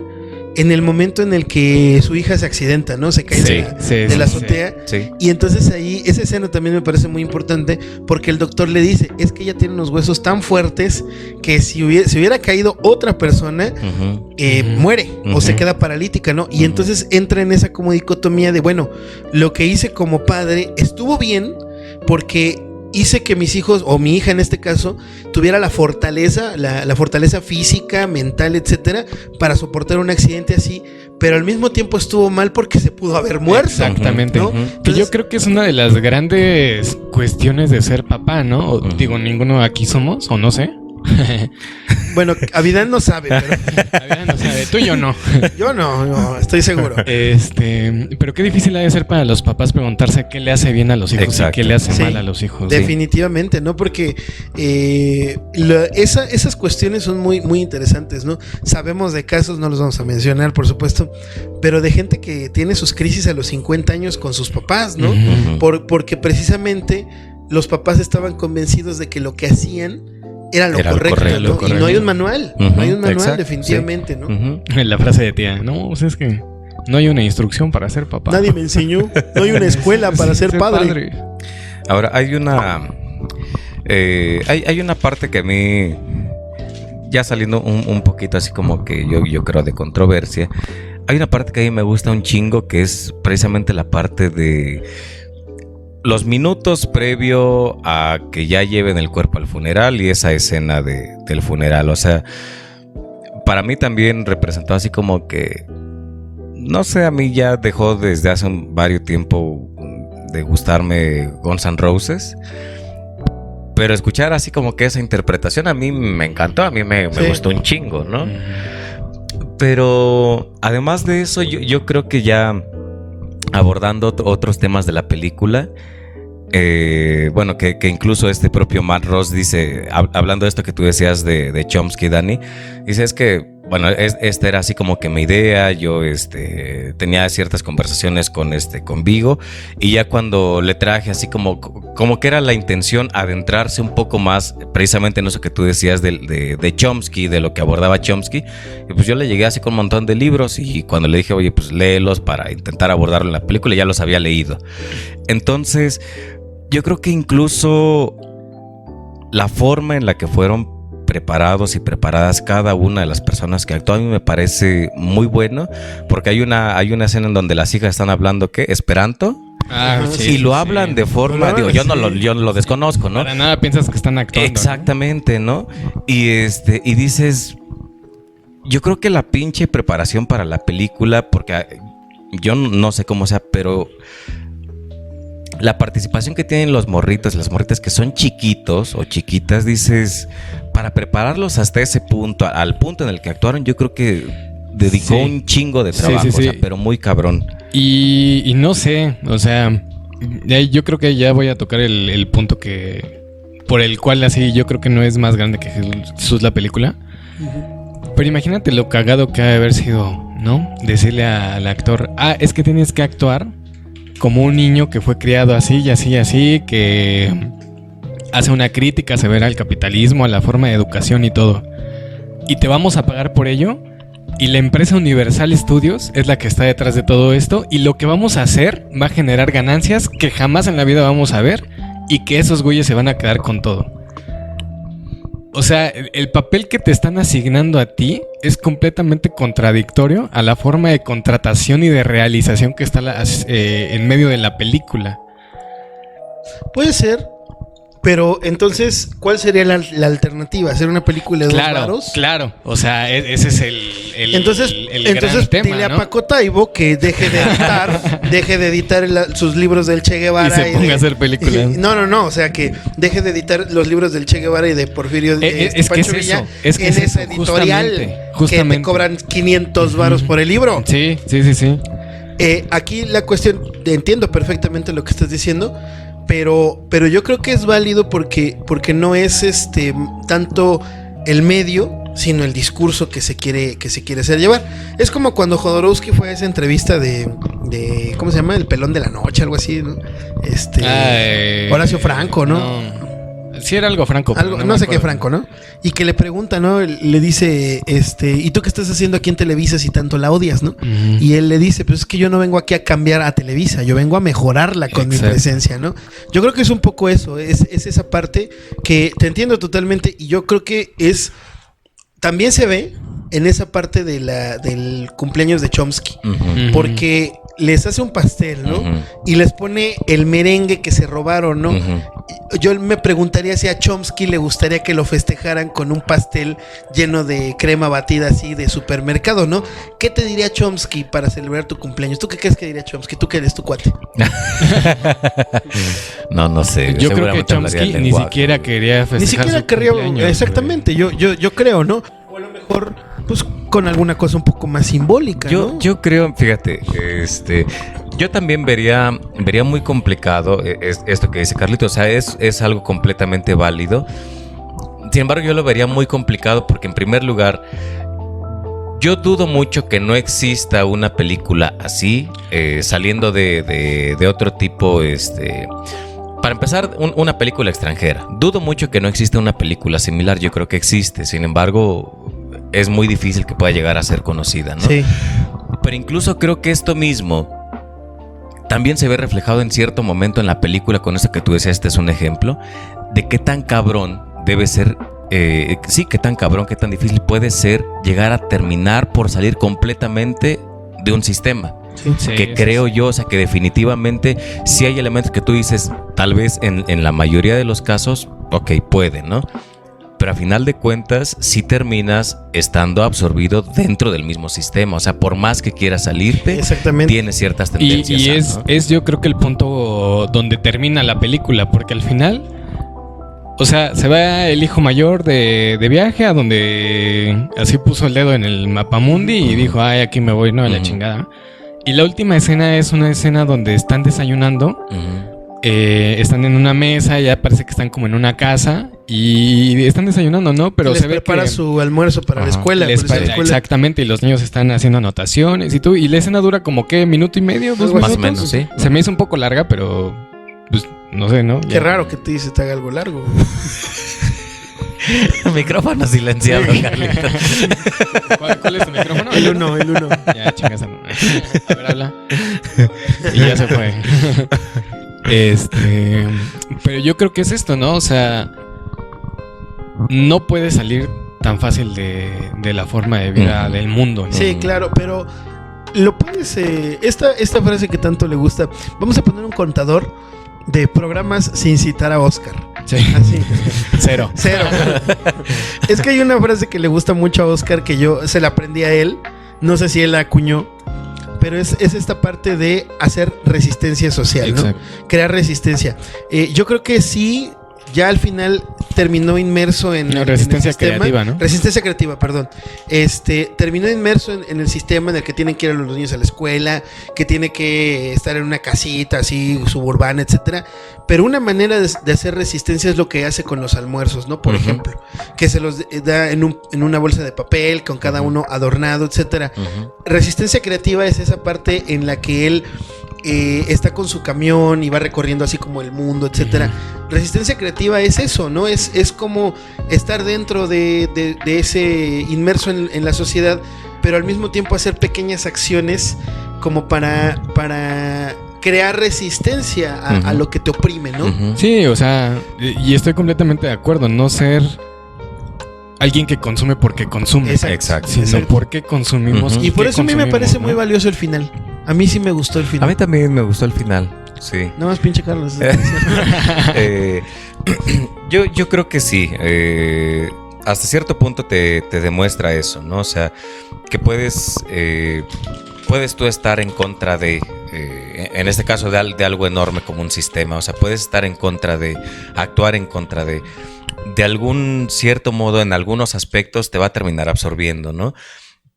en el momento en el que su hija se accidenta, ¿no? Se cae de la azotea. Sí. Y entonces ahí, esa escena también me parece muy importante porque el doctor le dice, es que ella tiene unos huesos tan fuertes que si hubiera caído otra persona, muere o se queda paralítica, ¿no? Y entonces entra en esa como dicotomía de, bueno, lo que hice como padre estuvo bien porque hice que mis hijos, o mi hija en este caso, tuviera la fortaleza, la fortaleza física, mental, etcétera, para soportar un accidente así, pero al mismo tiempo estuvo mal porque se pudo haber muerto. Exactamente. ¿no? Que Entonces, yo creo que es una de las grandes cuestiones de ser papá, ¿no? O, digo, ninguno aquí somos, o no sé. Bueno, Avidán no sabe, pero Avidán no sabe, tú y yo no. yo no, estoy seguro. Pero qué difícil ha de ser para los papás preguntarse qué le hace bien a los hijos. Exacto. Y qué le hace Sí, mal a los hijos. definitivamente, ¿no? Porque esas cuestiones son muy, muy interesantes, ¿no? Sabemos de casos, no los vamos a mencionar, por supuesto, pero de gente que tiene sus crisis a los 50 años con sus papás, ¿no? Porque precisamente los papás estaban convencidos de que lo que hacían era lo correcto, ¿no? Y no hay un manual, no hay un manual, Exacto, definitivamente, sí. ¿no? La frase de tía, no, pues es que no hay una instrucción para ser papá. Nadie me enseñó, no hay una escuela para ser padre. Ahora, hay una parte que a mí, ya saliendo un poquito así como que yo creo de controversia, hay una parte que a mí me gusta un chingo, que es precisamente la parte de los minutos previo a que ya lleven el cuerpo al funeral y esa escena del funeral. O sea, para mí también representó así como que, no sé, a mí ya dejó desde hace varios tiempo de gustarme Guns N' Roses, pero escuchar así como que esa interpretación a mí me encantó, a mí me gustó un chingo, ¿no? Pero además de eso, yo creo que ya abordando otros temas de la película, bueno, que incluso este propio Matt Ross dice, hablando de esto que tú decías de Chomsky, Dani, dice, es que, bueno, esta era así como que mi idea, yo tenía ciertas conversaciones con Viggo, y ya cuando le traje así como que era la intención adentrarse un poco más precisamente en eso que tú decías de Chomsky, de lo que abordaba Chomsky, y pues yo le llegué así con un montón de libros, y cuando le dije, oye, pues léelos para intentar abordarlo en la película, ya los había leído. Entonces, yo creo que incluso la forma en la que fueron preparados y preparadas cada una de las personas que actúan a mí me parece muy bueno, porque hay una escena en donde las hijas están hablando, ¿qué? ¿Esperanto? Y lo hablan de forma, digo, yo no lo desconozco, ¿no? Para nada piensas que están actuando. Exactamente, ¿no? Y dices, yo creo que la pinche preparación para la película, porque yo no sé cómo sea, pero la participación que tienen las morritas que son chiquitos o chiquitas, dices, para prepararlos hasta ese punto, al punto en el que actuaron, yo creo que dedicó un chingo de trabajo, o sea, pero muy cabrón. Y no sé, o sea, yo creo que ya voy a tocar el punto por el cual así yo creo que no es más grande que Jesús la película. Pero imagínate lo cagado que ha de haber sido, ¿no? Decirle al actor, es que tienes que actuar como un niño que fue criado así y así y así, que hace una crítica severa al capitalismo, a la forma de educación y todo. Y te vamos a pagar por ello. Y la empresa Universal Studios es la que está detrás de todo esto. Y lo que vamos a hacer va a generar ganancias que jamás en la vida vamos a ver. Y que esos güeyes se van a quedar con todo. O sea, el papel que te están asignando a ti es completamente contradictorio a la forma de contratación y de realización que está en medio de la película. Puede ser, pero entonces, ¿cuál sería la alternativa? ¿Hacer una película de dos varos? Claro, o sea, ese es el entonces gran tema, dile, ¿no? a Paco Taibo que deje de editar sus libros del Che Guevara. Y se ponga a hacer películas. No, o sea, que deje de editar los libros del Che Guevara y de Porfirio Pancho Villa en esa editorial justamente. Que te cobran 500 varos por el libro. Sí. Aquí la cuestión, entiendo perfectamente lo que estás diciendo, pero yo creo que es válido porque no es tanto el medio, sino el discurso que se quiere hacer llevar. Es como cuando Jodorowsky fue a esa entrevista de ¿cómo se llama? El pelón de la noche, algo así, ¿no? Horacio Franco, ¿no? Sí era algo Franco. Algo, no sé qué Franco, ¿no? Y que le pregunta, ¿no? Le dice, ¿y tú qué estás haciendo aquí en Televisa si tanto la odias, no? Uh-huh. Y él le dice, pues es que yo no vengo aquí a cambiar a Televisa, yo vengo a mejorarla con mi presencia, ¿no? Yo creo que es un poco eso, es esa parte que te entiendo totalmente y yo creo que también se ve en esa parte del cumpleaños de Chomsky, uh-huh. Porque les hace un pastel, ¿no? Uh-huh. Y les pone el merengue que se robaron, ¿no? Uh-huh. Yo me preguntaría si a Chomsky le gustaría que lo festejaran con un pastel lleno de crema batida así de supermercado, ¿no? ¿Qué te diría Chomsky para celebrar tu cumpleaños? ¿Tú qué crees que diría Chomsky? ¿Tú que eres tu cuate? No sé. Yo creo que Chomsky ni siquiera quería festejar. Ni siquiera querría, exactamente, yo creo, ¿no? O a lo mejor, pues, con alguna cosa un poco más simbólica, ¿no? Yo creo, fíjate, yo también vería muy complicado esto que dice Carlito, o sea, es algo completamente válido. Sin embargo, yo lo vería muy complicado porque, en primer lugar, yo dudo mucho que no exista una película así, saliendo de otro tipo, para empezar, una película extranjera. Dudo mucho que no exista una película similar, yo creo que existe, sin embargo, es muy difícil que pueda llegar a ser conocida, ¿no? Sí. Pero incluso creo que esto mismo también se ve reflejado en cierto momento en la película, con eso que tú decías, este es un ejemplo, de qué tan cabrón debe ser, qué tan cabrón, qué tan difícil puede ser llegar a terminar por salir completamente de un sistema. Sí, que creo yo, o sea, que definitivamente sí hay elementos que tú dices, tal vez en la mayoría de los casos, ok, puede, ¿no? Pero a final de cuentas sí terminas estando absorbido dentro del mismo sistema. O sea, por más que quieras salirte, tienes ciertas tendencias. Y es yo creo que el punto donde termina la película, porque al final, o sea, se va el hijo mayor de viaje a donde así puso el dedo en el mapamundi y dijo, ay, aquí me voy, no, a la chingada. Y la última escena es una escena donde están desayunando. Están en una mesa, ya parece que están como en una casa y están desayunando, ¿no? Pero les se ve prepara que su almuerzo para la escuela. Exactamente, y los niños están haciendo anotaciones y la escena dura como ¿qué? ¿Minuto y medio? ¿2 minutos? Más o menos, sí. Se me hizo un poco larga, pero pues no sé, ¿no? Qué raro que te dice te haga algo largo. Micrófono silenciado, Carlito. ¿Cuál es tu micrófono? El uno. Ya, chingas. A ver, habla. Y ya se fue. Pero yo creo que es esto, ¿no? O sea, no puedes salir tan fácil de la forma de vida del mundo, ¿no? Sí, claro, pero lo puedes... esta frase que tanto le gusta, vamos a poner un contador de programas sin citar a Oscar. Sí. Así. Cero. Es que hay una frase que le gusta mucho a Oscar que yo se la aprendí a él, no sé si él la acuñó, pero es esta parte de hacer resistencia social, ¿no? Crear resistencia. Yo creo que sí, ya al final terminó inmerso en resistencia el sistema, creativa, ¿no? Resistencia creativa, perdón. Terminó inmerso en el sistema en el que tienen que ir a los niños a la escuela, que tiene que estar en una casita así suburbana, etcétera. Pero una manera de hacer resistencia es lo que hace con los almuerzos, ¿no? Por ejemplo, que se los da en una bolsa de papel, con cada uno adornado, etcétera. Resistencia creativa es esa parte en la que él está con su camión y va recorriendo así como el mundo, etcétera. Resistencia creativa es eso, ¿no? Es como estar dentro de ese inmerso en la sociedad, pero al mismo tiempo hacer pequeñas acciones como para crear resistencia a lo que te oprime, ¿no? Sí, o sea, y estoy completamente de acuerdo, no ser alguien que consume porque consume. Exacto. Sino porque consumimos. Y por eso a mí me parece muy valioso el final. A mí sí me gustó el final. A mí también me gustó el final, sí. Nada más pinche Carlos. Yo creo que sí. Hasta cierto punto te demuestra eso, ¿no? O sea, que puedes tú estar en contra de, en este caso de algo enorme como un sistema. O sea, puedes estar en contra de, actuar en contra de algún cierto modo, en algunos aspectos te va a terminar absorbiendo, ¿no?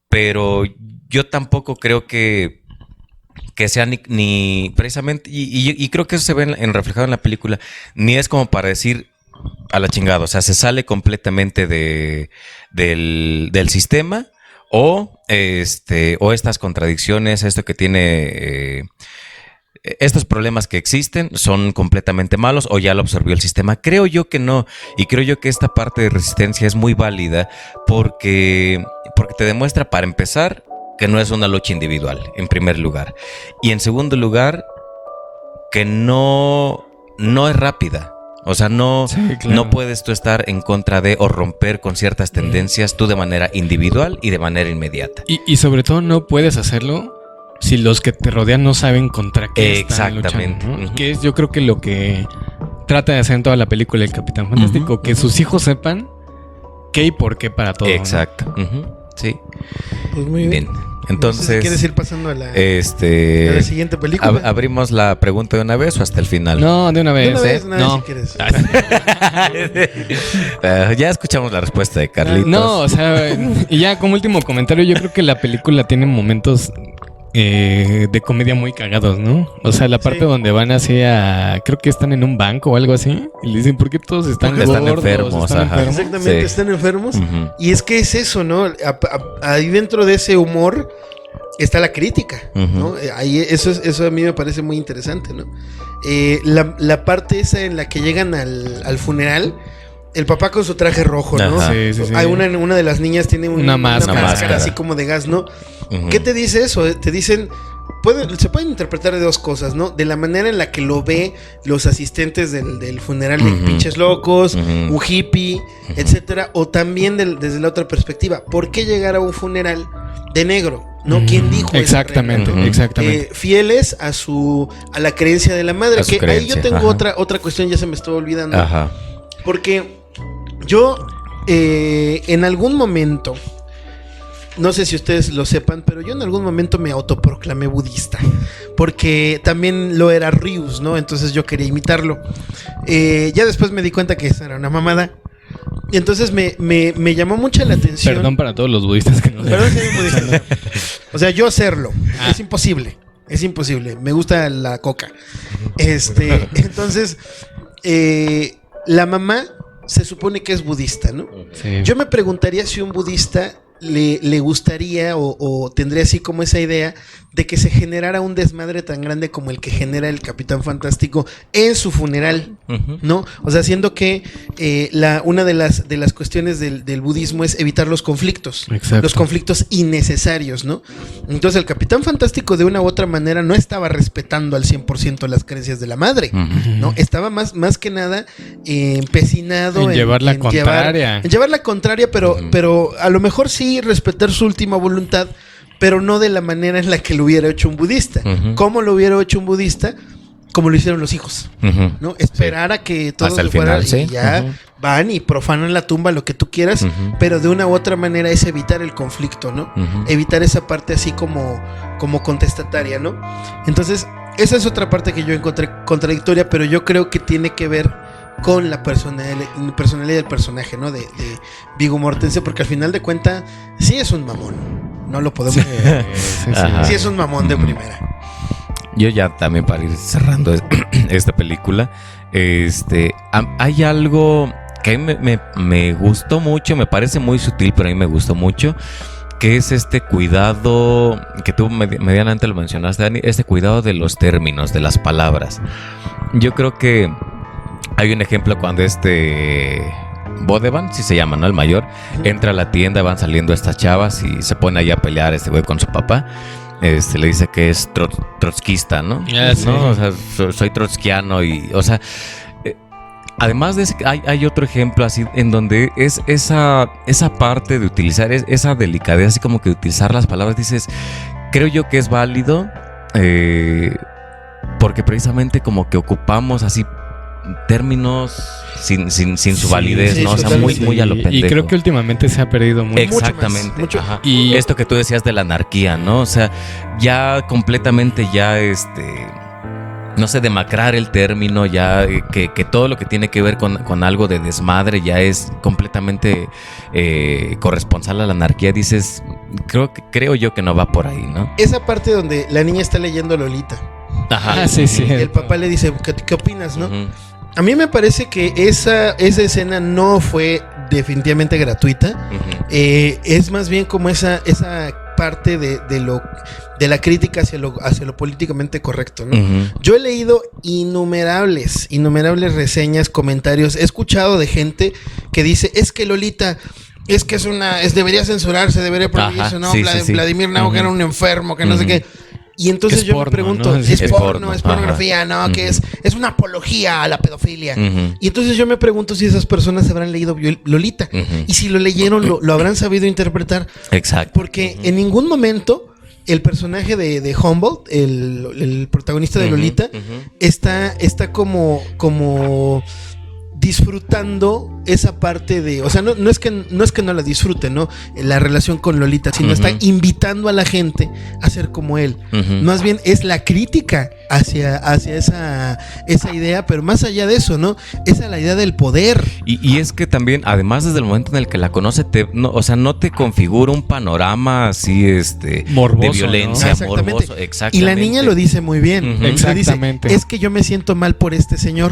Pero yo tampoco creo que sea ni precisamente, y creo que eso se ve reflejado en la película, ni es como para decir a la chingada, o sea, se sale completamente del sistema o estas contradicciones, esto que tiene estos problemas que existen son completamente malos o ya lo absorbió el sistema. Creo yo que no, y creo yo que esta parte de resistencia es muy válida porque te demuestra, para empezar, que no es una lucha individual, en primer lugar, y en segundo lugar, que no es rápida. O sea, no puedes tú estar en contra de o romper con ciertas tendencias tú de manera individual y de manera inmediata. Y sobre todo no puedes hacerlo si los que te rodean no saben contra qué están exactamente luchando, ¿no? Que es, yo creo que lo que trata de hacer en toda la película el Capitán Fantástico, que sus hijos sepan qué y por qué para todo. Exacto. ¿no? Sí. Pues muy bien. Entonces, no sé si ¿quieres ir pasando a la siguiente película? ¿Abrimos la pregunta de una vez o hasta el final? No, de una vez. De una vez, si quieres. Ya escuchamos la respuesta de Carlitos. No, o sea, y ya como último comentario, yo creo que la película tiene momentos de comedia muy cagados, ¿no? O sea, la parte donde van hacia, creo que están en un banco o algo así, y le dicen, ¿por qué todos están gordos? Están enfermos, ajá. Exactamente, están enfermos. Y es que es eso, ¿no? Ahí dentro de ese humor está la crítica, ¿no? Ahí eso a mí me parece muy interesante, ¿no? La parte esa en la que llegan al funeral, el papá con su traje rojo, ¿no? Sí. Hay una de las niñas tiene una máscara así como de gas, ¿no? ¿Qué te dice eso? Te dicen, se pueden interpretar de dos cosas, ¿no? De la manera en la que lo ve los asistentes del funeral de pinches locos, un hippie, etcétera, o también desde la otra perspectiva. ¿Por qué llegar a un funeral de negro? ¿No? ¿Quién dijo eso? Exactamente. Fieles a la creencia de la madre. Que ahí yo tengo otra cuestión, ya se me estaba olvidando. Ajá. Porque yo en algún momento, no sé si ustedes lo sepan, pero yo en algún momento me autoproclamé budista. Porque también lo era Rius, ¿no? Entonces yo quería imitarlo. Ya después me di cuenta que esa era una mamada. Y entonces me llamó mucho la atención. Perdón para todos los budistas que no Perdón si hay budistas. O sea, yo hacerlo. Es imposible. Es imposible. Me gusta la coca. Entonces, la mamá se supone que es budista, ¿no? Sí. Yo me preguntaría si un budista le gustaría o tendría así como esa idea de que se generara un desmadre tan grande como el que genera el Capitán Fantástico en su funeral, ¿no? O sea, siendo que una de las cuestiones del budismo es evitar los conflictos. Exacto. Los conflictos innecesarios, ¿no? Entonces el Capitán Fantástico de una u otra manera no estaba respetando al 100% las creencias de la madre, ¿no? Estaba más que nada empecinado en llevar la contraria. En llevar la contraria, pero a lo mejor sí respetar su última voluntad, pero no de la manera en la que lo hubiera hecho un budista. ¿Cómo lo hubiera hecho un budista? Como lo hicieron los hijos, ¿no? Esperar a que todo hasta el fuera final, y ya van y profanan la tumba, lo que tú quieras, pero de una u otra manera es evitar el conflicto, ¿no? Evitar esa parte así como contestataria, ¿no? Entonces, esa es otra parte que yo encontré contradictoria, pero yo creo que tiene que ver con la personalidad del personaje, ¿no? De Viggo Mortensen, porque al final de cuentas sí es un mamón. No lo podemos... Sí es un mamón de primera. Yo ya también para ir cerrando esta película, hay algo que a mí me gustó mucho, me parece muy sutil, pero a mí me gustó mucho, que es este cuidado, que tú medianamente lo mencionaste, Dani, este cuidado de los términos, de las palabras. Yo creo que hay un ejemplo cuando Bodevan, si se llama, ¿no? El mayor, entra a la tienda, van saliendo estas chavas y se pone ahí a pelear este güey con su papá. Le dice que es trotskista, ¿no? Sí. ¿No? O sea, soy trotskiano y, o sea, además de ese, hay otro ejemplo así en donde es esa parte de utilizar, esa delicadeza, así como que utilizar las palabras, dices, creo yo que es válido, porque precisamente como que ocupamos así términos sin su validez, ¿no? O sea, muy a lo pendejo. Y creo que últimamente se ha perdido mucho. Exactamente. Mucho. Ajá. Y esto que tú decías de la anarquía, ¿no? O sea, ya completamente no sé, demacrar el término, ya que todo lo que tiene que ver con algo de desmadre ya es completamente corresponsal a la anarquía. Dices, creo yo que no va por ahí, ¿no? Esa parte donde la niña está leyendo Lolita. Ajá. sí. El papá le dice, ¿qué opinas, no? A mí me parece que esa escena no fue definitivamente gratuita. Es más bien como esa parte de la crítica hacia lo políticamente correcto, ¿no? Yo he leído innumerables reseñas, comentarios. He escuchado de gente que dice, es que Lolita... Es que debería censurarse, debería prohibirse, ¿no? Sí, Vladimir Nabokov era un enfermo, que no sé qué. Y entonces yo me pregunto, ¿no? ¿Es porno, es pornografía? No, que es una apología a la pedofilia. Y entonces yo me pregunto si esas personas habrán leído Lolita. Y si lo leyeron, lo habrán sabido interpretar. Exacto. Porque en ningún momento el personaje de Humboldt, el protagonista de Lolita, está como disfrutando esa parte de, o sea, no es que no la disfrute, ¿no? La relación con Lolita, sino está invitando a la gente a ser como él. Más bien es la crítica hacia esa idea, pero más allá de eso, ¿no? Esa es la idea del poder. Y es que también, además, desde el momento en el que la conoce, no te configura un panorama así, morboso, de violencia, ¿no? morboso. Exactamente. Y la niña lo dice muy bien. Exactamente. Dice, es que yo me siento mal por este señor,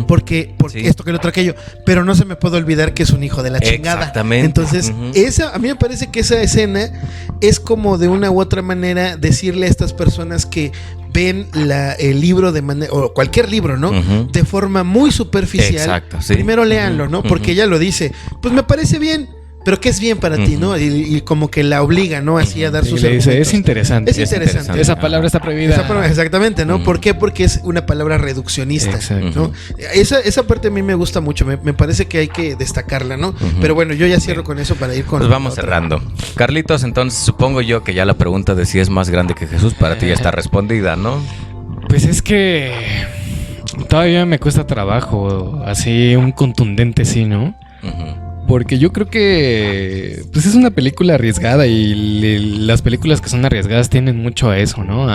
porque Sí. esto, que lo otro, aquello, pero no se me puede olvidar que es un hijo de la chingada. Exactamente. Entonces, a mí me parece que esa escena es como de una u otra manera decirle a estas personas que ven el libro de manera, o cualquier libro, ¿no? De forma muy superficial. Exacto, sí. Primero léanlo, ¿no? Porque ella lo dice, pues me parece bien, pero ¿qué es bien para ti, no? Y como que la obliga, ¿no? Así a dar sus argumentos. Dice, es interesante. Es interesante. Esa palabra está prohibida. Exactamente, ¿no? ¿Por qué? Porque es una palabra reduccionista, ¿no? Esa parte a mí me gusta mucho. Me parece que hay que destacarla, ¿no? Pero bueno, yo ya cierro con eso para ir con... Pues vamos cerrando. Carlitos, entonces supongo yo que ya la pregunta de si es más grande que Jesús para ti ya está respondida, ¿no? Pues es que todavía me cuesta trabajo, así un contundente sí, ¿no? Porque yo creo que pues es una película arriesgada y las películas que son arriesgadas tienen mucho a eso, ¿no?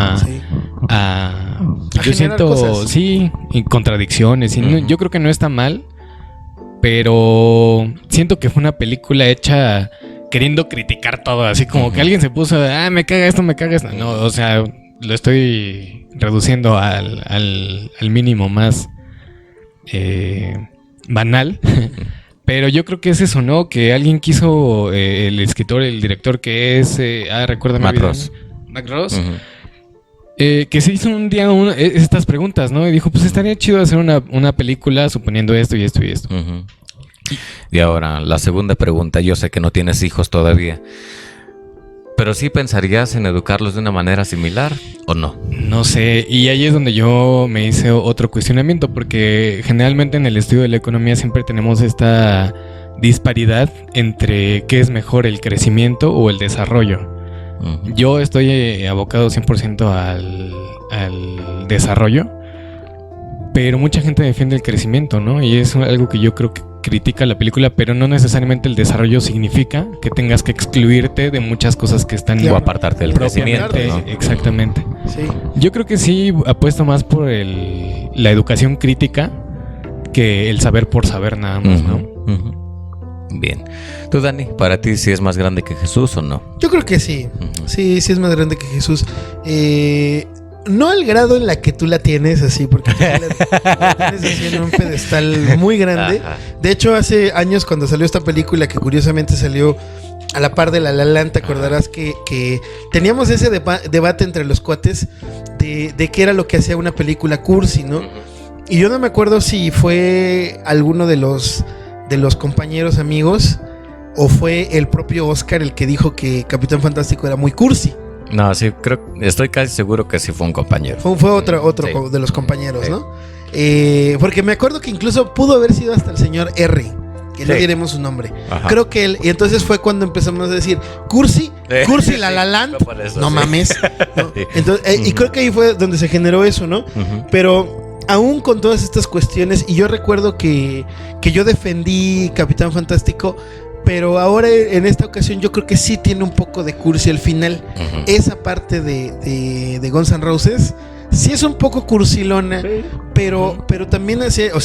Yo siento, cosas. Sí, y contradicciones. Y yo creo que no está mal, pero siento que fue una película hecha queriendo criticar todo, así como que alguien se puso, me caga esto, me caga esto. No, o sea, lo estoy reduciendo al mínimo más banal. Pero yo creo que es eso, ¿no? Que alguien quiso, el escritor, el director que es... recuérdame. Mac Ross. Mac Ross. Que se hizo un día estas preguntas, ¿no? Y dijo, pues estaría chido hacer una película suponiendo esto y esto y esto. Y ahora, la segunda pregunta. Yo sé que no tienes hijos todavía, pero ¿sí pensarías en educarlos de una manera similar o no? No sé, y ahí es donde yo me hice otro cuestionamiento, porque generalmente en el estudio de la economía siempre tenemos esta disparidad entre qué es mejor, el crecimiento o el desarrollo. Yo estoy abocado 100% al desarrollo, pero mucha gente defiende el crecimiento, ¿no? Y es algo que yo creo que critica la película, pero no necesariamente el desarrollo significa que tengas que excluirte de muchas cosas que están... O apartarte del crecimiento, ¿no? Exactamente. Sí. Yo creo que sí apuesto más por la educación crítica que el saber por saber nada más, ¿no? Bien. Tú, Dani, ¿para ti sí es más grande que Jesús o no? Yo creo que sí. Sí es más grande que Jesús. No al grado en la que tú la tienes así, porque tú la tienes así en un pedestal muy grande. De hecho, hace años cuando salió esta película, que curiosamente salió a la par de La La Land, te acordarás que teníamos ese debate entre los cuates de qué era lo que hacía una película cursi, ¿no? Y yo no me acuerdo si fue alguno de los compañeros amigos o fue el propio Oscar el que dijo que Capitán Fantástico era muy cursi. No, sí, estoy casi seguro que sí fue un compañero. Fue otro sí. De los compañeros, sí. ¿No? Porque me acuerdo que incluso pudo haber sido hasta el señor R, que no diremos su nombre. Ajá. Creo que él, y entonces fue cuando empezamos a decir, Cursi, La La Land, no mames. ¿No? Entonces, y creo que ahí fue donde se generó eso, ¿no? Pero aún con todas estas cuestiones, y yo recuerdo que yo defendí Capitán Fantástico, pero ahora en esta ocasión yo creo que sí tiene un poco de cursi al final. Esa parte de Guns N' Roses sí es un poco cursilona, pero también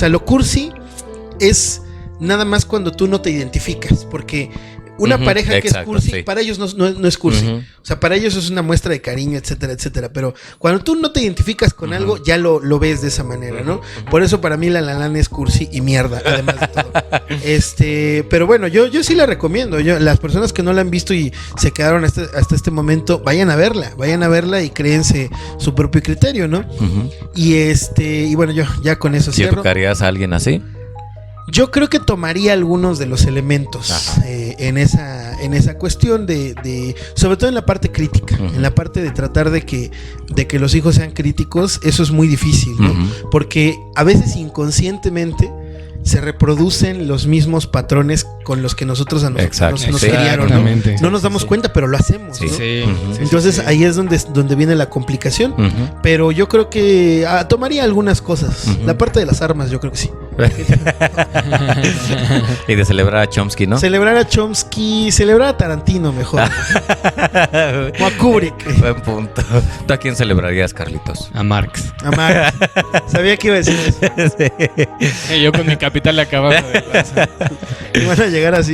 lo cursi es nada más cuando tú no te identificas, porque una pareja que exacto, es cursi, sí. para ellos no es cursi. O sea, para ellos es una muestra de cariño, etcétera, etcétera. Pero cuando tú no te identificas con algo, ya lo ves de esa manera, ¿no? Por eso para mí La La Land es cursi y mierda, además de todo. Pero bueno, yo sí la recomiendo. Las personas que no la han visto y se quedaron hasta este momento, vayan a verla y créense su propio criterio, ¿no? Y bueno, yo ya con eso ¿Y cierro. tocarías a alguien así? Yo creo que tomaría algunos de los elementos en esa cuestión de sobre todo en la parte crítica, en la parte de tratar de que los hijos sean críticos. Eso es muy difícil, ¿no? Porque a veces inconscientemente se reproducen los mismos patrones con los que nosotros nos criaron, ¿no? No nos damos cuenta, pero lo hacemos, ¿no? Entonces ahí es donde viene la complicación. Pero yo creo que tomaría algunas cosas. La parte de las armas, yo creo que sí. Y de celebrar a Chomsky, ¿no? Celebrar a Chomsky, celebrar a Tarantino mejor. O a Kubrick. Buen punto. ¿Tú a quién celebrarías, Carlitos? A Marx. A Marx. Sabía que iba a decir eso. Yo con mi capital acá abajo de plaza. Y van a llegar así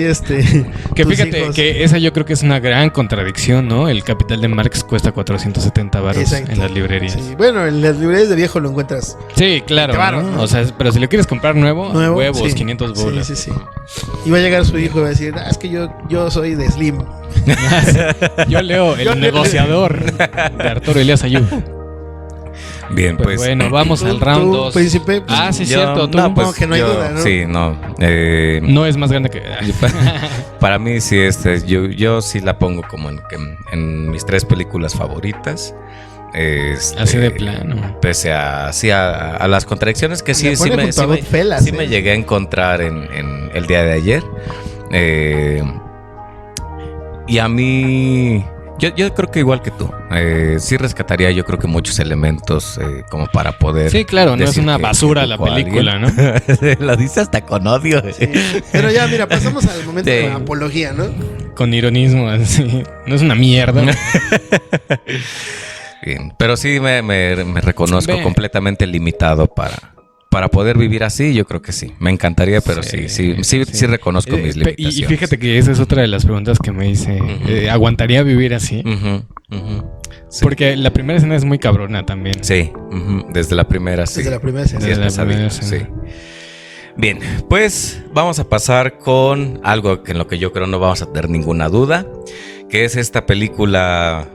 Que tus fíjate hijos. que esa yo creo que es una gran contradicción, ¿no? El capital de Marx cuesta 470 varos Exacto. en las librerías. Sí, bueno, en las librerías de viejo lo encuentras. Sí, claro, Varo, ¿no? ¿no? O sea, pero si lo quieres comprar nuevo, huevos, sí. 500 bolas. Sí. Y va a llegar su hijo y va a decir, es que yo soy de Slim. Yo leo El negociador de Arturo Elías Ayub. Bien, pues. Bueno, vamos al round 2. Príncipe. Sí, yo- cierto. Tú no, pues, que no hay yo- duda, ¿no? Sí, no. no es más grande que... Para mí sí, yo sí la pongo como en mis 3 películas favoritas. Así de plano. Pese a las contradicciones que sí, La pone junto a Goodfellas, sí me llegué a encontrar en el día de ayer. Y a mí, yo creo que igual que tú, sí rescataría yo creo que muchos elementos como para poder... Sí, claro, no es decir una que basura la criticó a película, alguien. ¿no? Lo dice hasta con odio. Sí. Pero ya, mira, pasamos al momento Sí. de la apología, ¿no? Con ironismo, así. No es una mierda. Bien, pero sí me reconozco Ve. completamente limitado para poder vivir así. Yo creo que sí, me encantaría, pero sí reconozco mis limitaciones. Y fíjate que esa es otra de las preguntas que me hice. ¿Aguantaría vivir así? Sí. Porque la primera escena es muy cabrona también. Sí, desde la primera sí. Desde la primera escena. Sí, es Desde la pesadilla, primera sí. escena. Bien, pues vamos a pasar con algo en lo que yo creo no vamos a tener ninguna duda, que es esta película.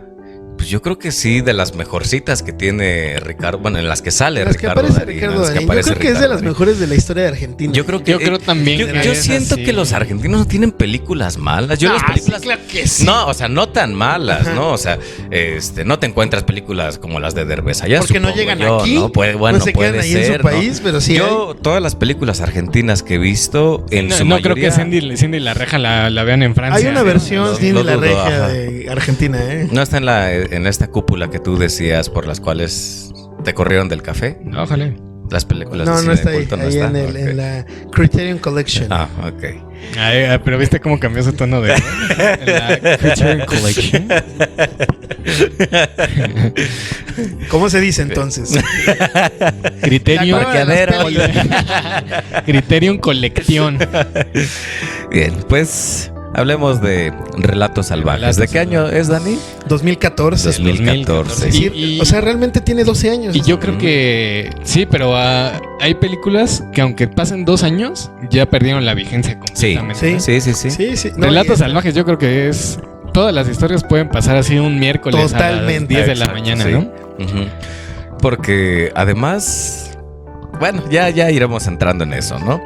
Pues yo creo que sí, de las mejorcitas que tiene Ricardo, bueno, en las que sale En las que Ricardo aparece Darín, Ricardo en las que Darín. Yo aparece creo que es de Ricardo las Darín. mejores de la historia de Argentina. Yo creo también. Yo Yo es siento así. que los argentinos no tienen películas malas. Yo las películas. Sí, claro que sí. No, o sea, no tan malas, Ajá. ¿no? O sea, no te encuentras películas como las de Derbez allá. Porque no supongo llegan yo, aquí. ¿no? Bueno, no se quedan puede ahí en ser, su ¿no? país, pero sí. Yo, todas las películas argentinas que he visto, en su No mayoría... creo que Cindy la Reja la vean en Francia. Hay una ¿no? versión Lo tiene la dudo, regia ajá. de Argentina, ¿eh? No está en esta cúpula que tú decías por las cuales te corrieron del café. No, ojalá. Las películas No, de no cine está de ahí. culto no Ahí están. en la Criterion Collection. Ok. Pero viste cómo cambió su tono de la Criterion Collection. ¿Cómo se dice entonces? Criterion La cueva de las Criterion Collection. Bien, pues hablemos de Relatos Salvajes. Relatos ¿De qué año es, Dani? 2014. 2014. Es decir, o sea, realmente tiene 12 años. Y yo creo que sí, pero hay películas que aunque pasen 2 años, ya perdieron la vigencia Sí, completamente. sí, sí, sí. Sí, sí. No, Relatos y- Salvajes yo creo que es... Todas las historias pueden pasar así un miércoles a Totalmente. las 10 de la Exacto, mañana, sí. ¿no? Ujú. Porque además, bueno, ya iremos entrando en eso, ¿no?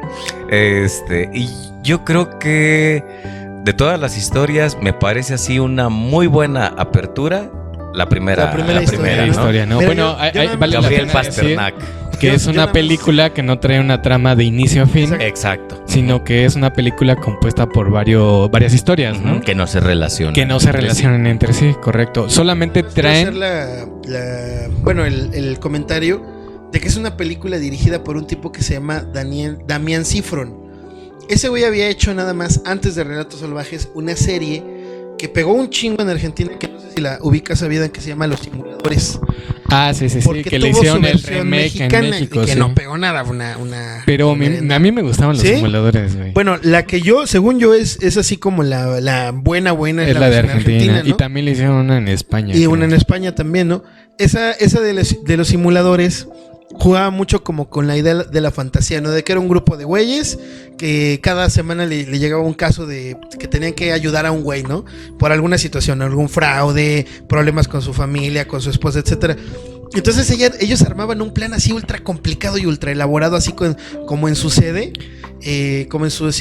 Y yo creo que de todas las historias me parece así una muy buena apertura. La primera historia, ¿no? Mira, Bueno, yo nada más- vale la Gabriel pena decir Pasternak. que es Yo una nada más- película que no trae una trama de inicio a fin, Exacto. sino que es una película compuesta por varias historias, ¿no? Que no se relacionan. Que no se relacionan entre sí, correcto. Solamente Quiero hacer traen... bueno, el comentario de que es una película dirigida por un tipo que se llama Damián Zifron. Ese güey había hecho nada más antes de Relatos Salvajes una serie que pegó un chingo en Argentina, que no sé si la ubicas, sabida, que se llama Los Simuladores. Ah, sí, Porque que le tuvo hicieron su el versión remake mexicana en México, que sí. no pegó nada, una Pero merenda. a mí me gustaban los ¿Sí? simuladores, güey. Bueno, la que yo, según yo, es así como la buena, Es la de versión Argentina. ¿no? Y también le hicieron una en España. Y creo. una en España también, ¿no? Esa de los simuladores jugaba mucho como con la idea de la fantasía, ¿no? De que era un grupo de güeyes que cada semana le llegaba un caso de que tenían que ayudar a un güey, ¿no? Por alguna situación, algún fraude, problemas con su familia, con su esposa, etcétera. Entonces ellos armaban un plan así ultra complicado y ultra elaborado, así como en su sede,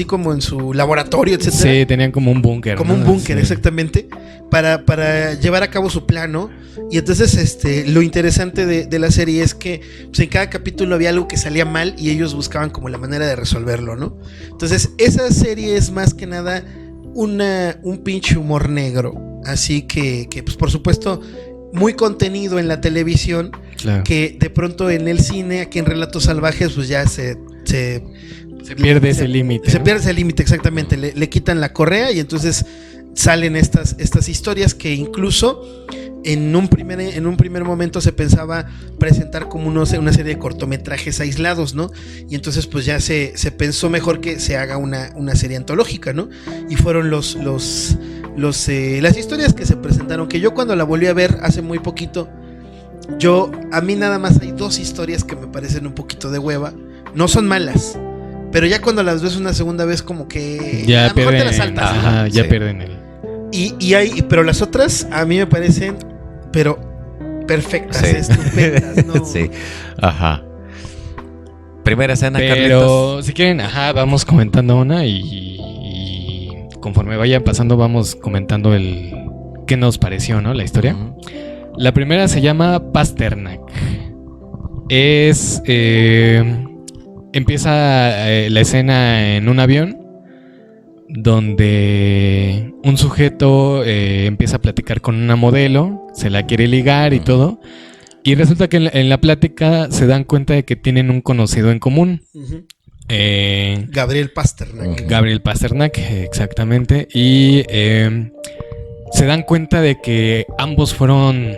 como en su laboratorio, etcétera. Sí, tenían como un búnker. Como ¿no? un búnker, Sí. exactamente, para llevar a cabo su plano. Y entonces lo interesante de la serie es que pues, en cada capítulo había algo que salía mal y ellos buscaban como la manera de resolverlo, ¿no? Entonces esa serie es más que nada un pinche humor negro. Así que pues por supuesto muy contenido en la televisión, Claro. que de pronto en el cine, aquí en Relatos Salvajes, pues ya se pierde ese límite. Se ¿no? pierde ese límite, exactamente. Le quitan la correa y entonces salen estas historias que incluso en un primer momento se pensaba presentar como una serie de cortometrajes aislados, ¿no? Y entonces pues ya se pensó mejor que se haga una serie antológica, ¿no? Y fueron las historias que se presentaron, que yo cuando la volví a ver hace muy poquito, a mí nada más hay 2 historias que me parecen un poquito de hueva. No son malas, pero ya cuando las ves una segunda vez como que Ya a lo mejor pierden. te las saltas, ¿no? Ajá, ya Sí. pierden el. Pero las otras a mí me parecen, pero perfectas, Sí. estupendas, ¿no? Sí. Ajá. Primera escena, Pero Carlitos. si quieren, vamos comentando una y conforme vaya pasando vamos comentando qué nos pareció, ¿no? La historia. Ujú. La primera se llama Pasternak. Empieza la escena en un avión donde un sujeto empieza a platicar con una modelo, se la quiere ligar y todo. Y resulta que en la plática se dan cuenta de que tienen un conocido en común. Ujú. Gabriel Gabriel Pasternak. Pasternak, exactamente. Y se dan cuenta de que ambos fueron,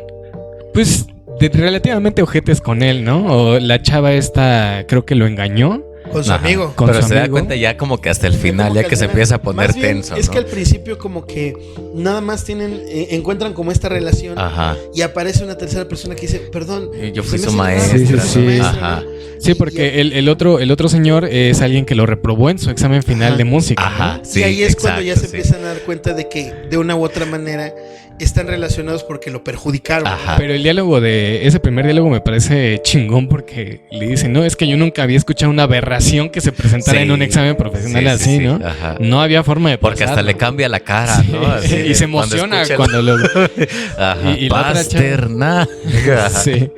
pues, relativamente ojetes con él, ¿no? O la chava esta creo que lo engañó. Con su Ajá. amigo. Con Pero su se da amigo. cuenta ya como que hasta el final, Como ya al que se final, empieza a poner más bien, tenso, es ¿no? que al principio como que nada más encuentran como esta relación Ajá. y aparece una tercera persona que dice, perdón, Yo se fui me su hace maestra. raro, Sí, sí, fui su sí. maestra, Ajá. ¿no? Sí, porque el otro señor es alguien que lo reprobó en su examen final Ajá. de música. ¿no? Ajá. Sí, y ahí es cuando ya se exacto, sí. empiezan a dar cuenta de que de una u otra manera están relacionados porque lo perjudicaron. Ajá. Pero ese primer diálogo me parece chingón porque le dice, no, es que yo nunca había escuchado una aberración que se presentara Sí. en un examen profesional Sí, así, sí, ¿no? Ajá. No había forma de Porque hasta pasarlo. le cambia la cara, Sí. ¿no? Así Y de se emociona escucha cuando lo... Ajá. y la otra chava- Pasternak. Ajá. Sí.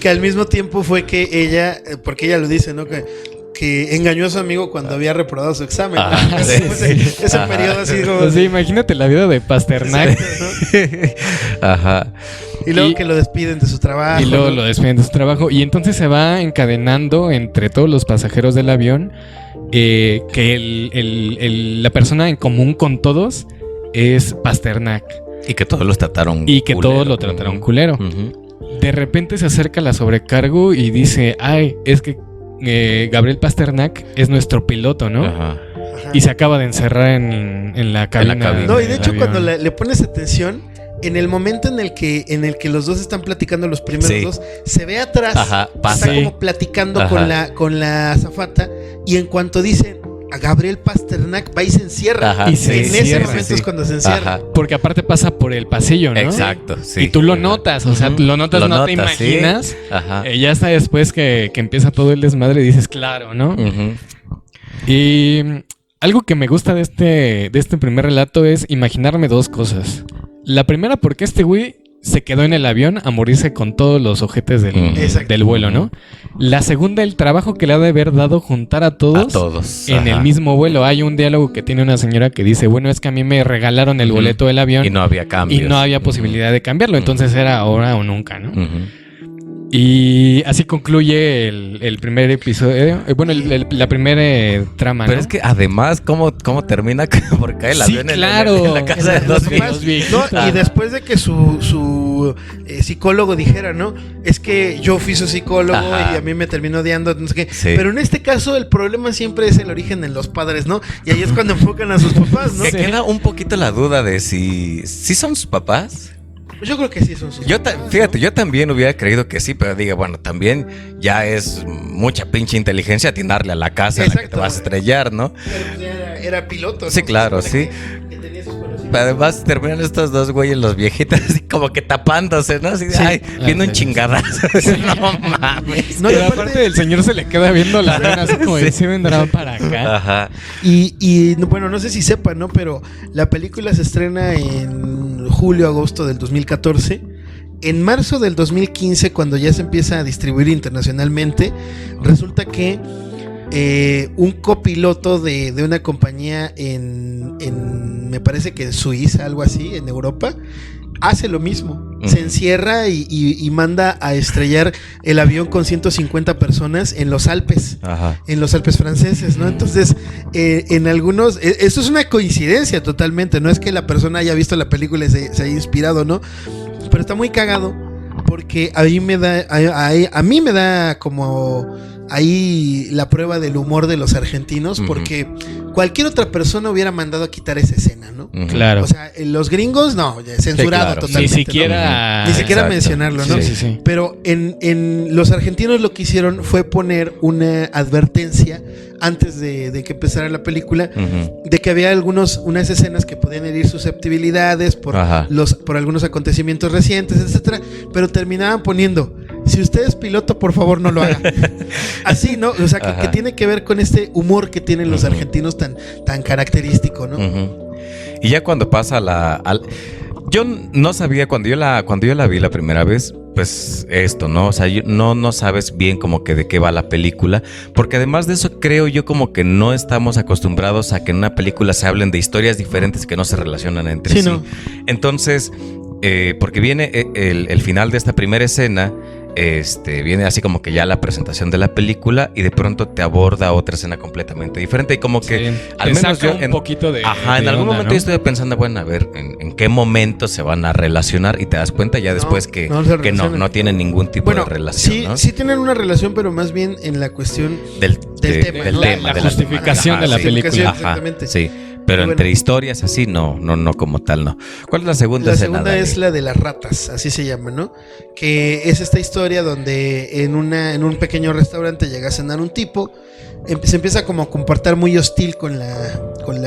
Que al mismo tiempo fue que ella, porque ella lo dice, ¿no? Que engañó a su amigo cuando había reprobado su examen. Ah, ¿no? sí, Ese Ajá. periodo así como... O sea, imagínate la vida de Pasternak. Ajá. Y luego Y- que lo despiden de su trabajo. Y luego ¿no? lo despiden de su trabajo. Y entonces se va encadenando entre todos los pasajeros del avión que la persona en común con todos es Pasternak. Y que todos los trataron Y que culero. todos lo trataron culero. Ujú. De repente se acerca la sobrecargo y dice, ay, es que Gabriel Pasternak es nuestro piloto, ¿no? Ajá. Ajá. Y se acaba de encerrar en la cabina. cabina. No, y de del hecho avión. cuando le pones atención, en el momento en el que los dos están platicando, los primeros Sí. dos, se ve atrás, Ajá, pasa. está Sí. como platicando Ajá. con la azafata, y en cuanto dicen a Gabriel Pasternak, va y se encierra. Ajá, Y se en ese encierra, momento sí. es cuando se encierra. Ajá. Porque aparte pasa por el pasillo, ¿no? Exacto, sí. Y tú lo Ajá. notas, o sea, Ujú. lo notas, no te notas, sí. imaginas. Ajá. Ya hasta después que empieza todo el desmadre dices, claro, ¿no? Ujú. Y algo que me gusta de este primer relato es imaginarme 2 cosas. La primera, porque este güey se quedó en el avión a morirse con todos los ojetes Exacto. del vuelo, ¿no? La segunda, el trabajo que le ha de haber dado juntar a todos, A todos. en Ajá. el mismo vuelo. Hay un diálogo que tiene una señora que dice, bueno, es que a mí me regalaron el Ujú. boleto del avión Y no había cambios. y no había Ujú. posibilidad de cambiarlo, entonces era ahora o nunca, ¿no? Ujú. Y así concluye el primer episodio. Bueno, la primera trama, Pero ¿no? es que además, ¿cómo termina? Porque cae el Sí, avión claro. en la casa de los viejitos. ¿no? Y después de que su psicólogo dijera, ¿no? Es que yo fui su psicólogo Ajá. y a mí me terminó odiando, no sé qué. Sí. Pero en este caso el problema siempre es el origen en los padres, ¿no? Y ahí es cuando enfocan a sus papás, ¿no? Que Sí. queda un poquito la duda de si son sus papás. Yo creo que sí son sus papás, Fíjate, ¿no? yo también hubiera creído que sí, pero digo, bueno, también ya es mucha pinche inteligencia atinarle a la casa en la que te Exacto. vas a estrellar, ¿no? Pero pues ya era piloto, ¿no? Sí, claro, Se supone sí. que tenía sus conocimientos. Pero además terminan estos dos güeyes, los viejitos, así como que tapándose, ¿no? Así de, Sí. ay, viendo sí, un sí. chingadazo. No mames. No, y Pero aparte- aparte el señor se le queda viendo la arena así como de, ¿sí vendrá para acá? Ajá. Y bueno, no sé si sepan, ¿no? Pero la película se estrena en julio-agosto del 2014. En marzo del 2015, cuando ya se empieza a distribuir internacionalmente, resulta que un copiloto de una compañía me parece que en Suiza, algo así, en Europa, hace lo mismo. Se encierra y manda a estrellar el avión con 150 personas en los Alpes. Ajá. En los Alpes franceses, ¿no? Entonces, en algunos, esto es una coincidencia totalmente, no es que la persona haya visto la película y se haya inspirado, ¿no? Pero está muy cagado porque a mí me da como ahí la prueba del humor de los argentinos, porque cualquier otra persona hubiera mandado a quitar esa escena, ¿no? Ujú. Claro. O sea, los gringos, no, ya censurado claro. totalmente. Ni siquiera... ¿no? Ni siquiera Exacto. mencionarlo, ¿no? Sí, sí, sí. Pero en los argentinos lo que hicieron fue poner una advertencia antes de que empezara la película Ujú. de que había unas escenas que podían herir susceptibilidades por Ajá. por algunos acontecimientos recientes, etcétera, pero terminaban poniendo: si usted es piloto, por favor no lo haga. Así, ¿no? O sea, que Ajá. tiene que ver con este humor que tienen los argentinos tan característico, ¿no? Ujú. Y ya cuando pasa yo no sabía, cuando yo la vi la primera vez, pues esto, ¿no? O sea, no sabes bien como que de qué va la película, porque además de eso creo yo como que no estamos acostumbrados a que en una película se hablen de historias diferentes que no se relacionan entre Sí, sí. ¿no? Entonces, porque viene el final de esta primera escena, viene así como que ya la presentación de la película y de pronto te aborda otra escena completamente diferente y como que Sí, al te menos saca yo un poquito de... Ajá, en de algún onda, momento ¿no? yo estuve pensando, bueno, a ver, ¿en qué momento se van a relacionar? Y te das cuenta ya después que no se no relacionan. tienen ningún tipo Bueno, de relación, sí, ¿no? sí tienen una relación, pero más bien en la cuestión Del tema, del ¿no? tema, La de justificación de la sí. película. Ajá, Exactamente. sí. Pero Y bueno. entre historias así, no como tal, no. ¿Cuál es la segunda La escena? segunda Dani? es la de las ratas, así se llama, ¿no? Que es esta historia donde en un pequeño restaurante llega a cenar un tipo, se empieza como a comportar muy hostil con la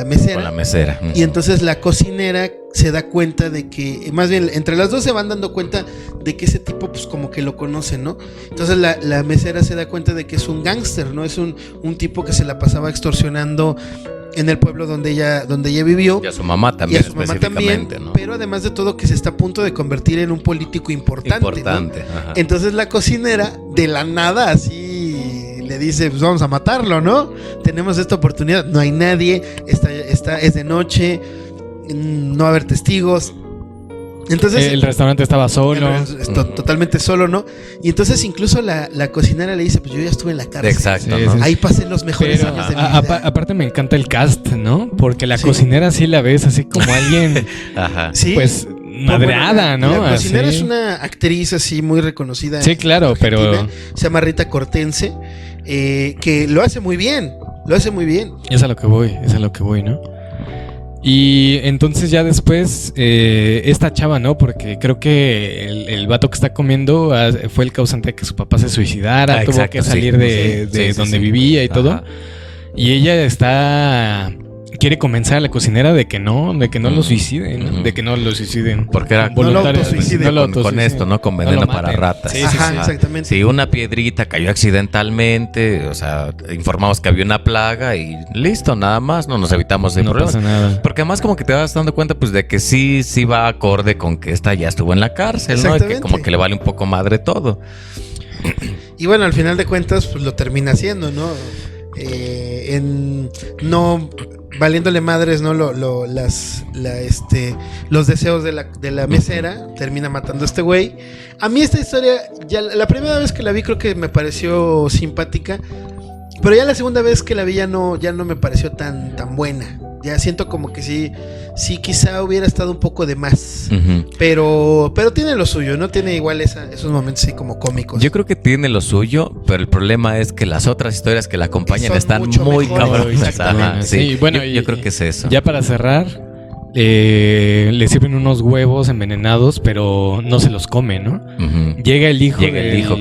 mesera. Con la mesera. Y entonces la cocinera se da cuenta de que, más bien, entre las dos se van dando cuenta de que ese tipo, pues como que lo conoce, ¿no? Entonces la mesera se da cuenta de que es un gángster, ¿no? Es un tipo que se la pasaba extorsionando en el pueblo donde ella vivió. Y a su mamá también, Y a su mamá también, específicamente, ¿no? pero además de todo que se está a punto de convertir en un político importante, ¿no? Ajá. Entonces la cocinera, de la nada, así le dice: pues vamos a matarlo, ¿no? Tenemos esta oportunidad, no hay nadie, es de noche, no va a haber testigos. Entonces El restaurante estaba solo. totalmente solo, ¿no? Y entonces incluso la cocinera le dice: pues yo ya estuve en la cárcel. Exacto, Sí, ¿no? sí. Ahí pasé los mejores Pero años de mi vida. aparte me encanta el cast, ¿no? Porque la Sí. cocinera sí la ves así como alguien, Ajá. Sí. pues, madreada, ¿no? La cocinera Así. es una actriz así muy reconocida. Sí, claro, pero... Argentina. Se llama Rita Cortense, que lo hace muy bien. Lo hace muy bien. Es a lo que voy, ¿no? Y entonces ya después, esta chava, ¿no? Porque creo que el vato que está comiendo fue el causante de que su papá se suicidara, tuvo Exacto, que sí. salir de Sí, sí, donde sí. vivía y todo. Ajá. Y ella quiere convencer a la cocinera de que no lo suiciden, ¿no? Ujú. De que no lo suiciden. Porque era No lo autosuicide. con esto, ¿no? Con veneno lo para maten. ratas. Sí, sí, Ajá, sí. exactamente. Si una piedrita cayó accidentalmente, o sea, informamos que había una plaga y listo, nada más, no nos evitamos el No problema. pasa nada. Porque además como que te vas dando cuenta pues de que sí va acorde con que esta ya estuvo en la cárcel, ¿no? Y que Exactamente. como que le vale un poco madre todo. Y bueno, al final de cuentas, pues lo termina haciendo, ¿no? valiéndole madres, ¿no? Los deseos de la mesera, termina matando a este güey. A mí esta historia, ya la primera vez que la vi creo que me pareció simpática, pero ya la segunda vez que la vi ya no me pareció tan buena. Ya siento como que sí quizá hubiera estado un poco de más. Pero tiene lo suyo, ¿no? Tiene igual esos momentos así como cómicos. Yo creo que tiene lo suyo, pero el problema es que las otras historias que la acompañan Son están mucho muy mejores. cabronas. Exactamente. Sí, bueno, yo creo que es eso. Ya para cerrar, le sirven unos huevos envenenados, pero no se los come, ¿no? Llega el hijo.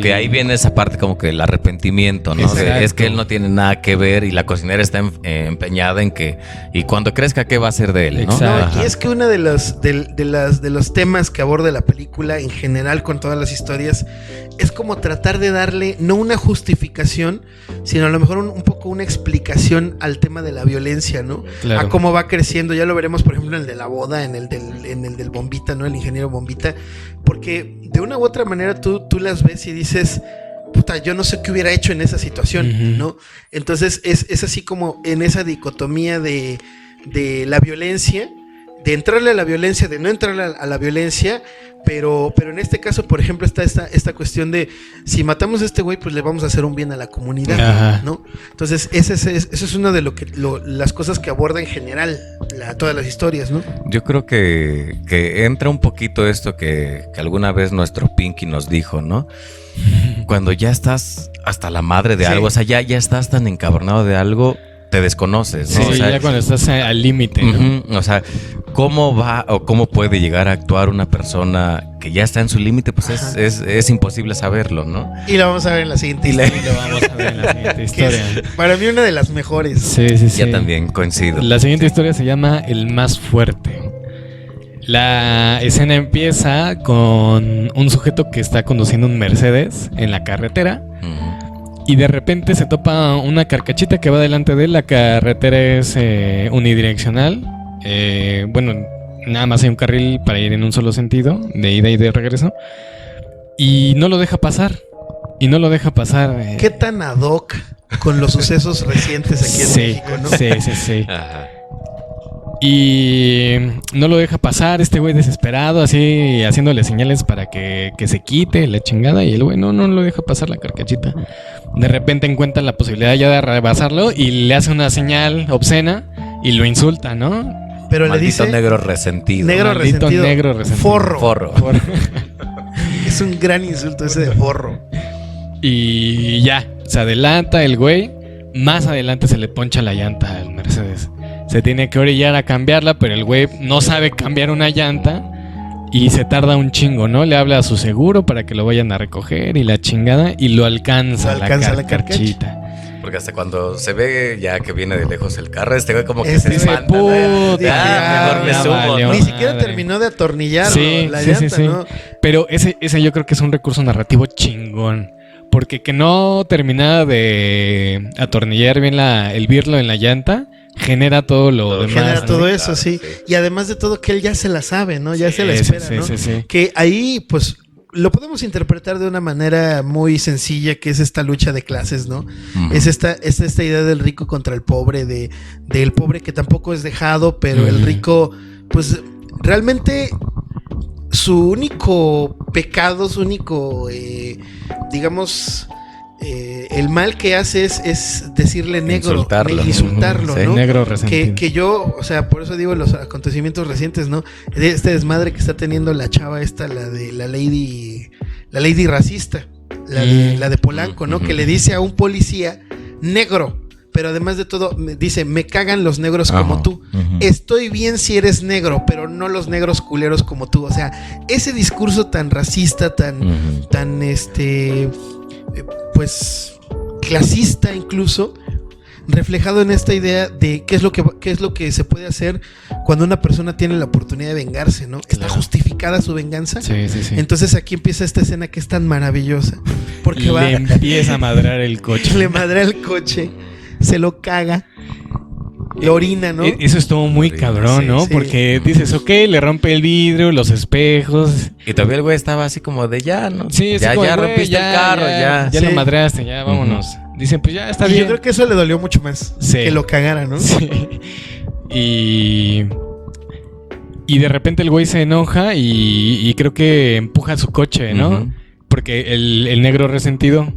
Que ahí viene esa parte como que el arrepentimiento, ¿no? Es que él no tiene nada que ver y la cocinera está empeñada en que... Y cuando crezca, ¿qué va a ser de él, no? No, y es que uno de los temas que aborda la película en general con todas las historias es como tratar de darle no una justificación, sino a lo mejor un poco una explicación al tema de la violencia, ¿no? Claro. A cómo va creciendo. Ya lo veremos, por ejemplo, en el de la boda, en el del Bombita, ¿no? El ingeniero Bombita. Porque de una u otra manera tú las ves y dices, puta, yo no sé qué hubiera hecho en esa situación, ¿no? Entonces es así como en esa dicotomía de la violencia, de entrarle a la violencia, de no entrarle a la violencia, pero en este caso, por ejemplo, está esta cuestión de si matamos a este güey, pues le vamos a hacer un bien a la comunidad, ¿no? Entonces, eso es una de las cosas que aborda en general todas las historias, ¿no? Yo creo que entra un poquito esto que alguna vez nuestro Pinky nos dijo, ¿no? Cuando ya estás hasta la madre de algo, o sea, ya estás tan encabronado de algo, te desconoces, ¿no? Sí, o sea, ya cuando estás al límite, ¿no? O sea, ¿cómo va o cómo puede llegar a actuar una persona que ya está en su límite? Pues es imposible saberlo, ¿no? Y lo vamos a ver en la siguiente historia. Y lo vamos a ver en la siguiente historia. Para mí una de las mejores. Sí. Ya también coincido. La siguiente historia se llama El Más Fuerte. La escena empieza con un sujeto que está conduciendo un Mercedes en la carretera. Y de repente se topa una carcachita que va delante de él. La carretera es unidireccional. Bueno, nada más hay un carril para ir en un solo sentido, de ida y de regreso. Y no lo deja pasar. ¿Qué tan ad hoc con los sucesos recientes aquí en México, ¿no? Sí. Ajá. Y no lo deja pasar, este güey desesperado, así haciéndole señales para que se quite la chingada. Y el güey no lo deja pasar la carcachita. De repente encuentra la posibilidad ya de rebasarlo y le hace una señal obscena y lo insulta, ¿no? Pero Maldito le dice negro resentido. Maldito negro resentido. Forro. Es un gran insulto ese de forro. Y ya, se adelanta el güey. Más adelante se le poncha la llanta al Mercedes. Se tiene que orillar a cambiarla, pero el güey no sabe cambiar una llanta y se tarda un chingo, ¿no? Le habla a su seguro para que lo vayan a recoger y la chingada, y lo alcanza la carcachita. Porque hasta cuando se ve ya que viene de lejos el carro, este güey como que Este se espanta. puta, Mejor me subo, valió. ¿no? Ni siquiera madre. terminó de atornillar la sí, llanta, ¿no? Pero ese yo creo que es un recurso narrativo chingón. Porque que no terminaba de atornillar bien el birlo en la llanta genera todo lo demás. Genera ¿no? todo eso, Claro, sí. sí. Y además de todo que él ya se la sabe, ¿no? Ya se la espera, ¿no? Sí. Que ahí, pues, lo podemos interpretar de una manera muy sencilla, que es esta lucha de clases, ¿no? Es esta idea del rico contra el pobre, del pobre que tampoco es dejado, pero el rico, pues, realmente su único pecado, su único, digamos, el mal que hace es decirle negro, insultarlo, Sí, ¿no? negro resentido. Que yo, o sea, por eso digo los acontecimientos recientes, ¿no? De este desmadre que está teniendo la chava esta, la lady racista, la de Polanco, ¿no? Que le dice a un policía negro, pero además de todo dice, me cagan los negros como tú. Estoy bien si eres negro, pero no los negros culeros como tú. O sea, ese discurso tan racista, tan pues clasista incluso, reflejado en esta idea de qué es lo que se puede hacer cuando una persona tiene la oportunidad de vengarse, ¿no? Claro. ¿Está justificada su venganza? Sí. Entonces aquí empieza esta escena que es tan maravillosa, porque le empieza a madrar el coche. Le madrea el coche, se lo caga, le orina, ¿no? Eso estuvo muy cabrón, ¿no? Sí. Porque dices, ok, le rompe el vidrio, los espejos. Y todavía el güey estaba así como de ya, ¿no? Sí, ya rompiste el carro, ya. Ya lo madreaste, ya vámonos. Dicen, pues ya está y bien. yo creo que eso le dolió mucho más que lo cagara, ¿no? Sí. Y de repente el güey se enoja y creo que empuja su coche, ¿no? Uh-huh. Porque el negro resentido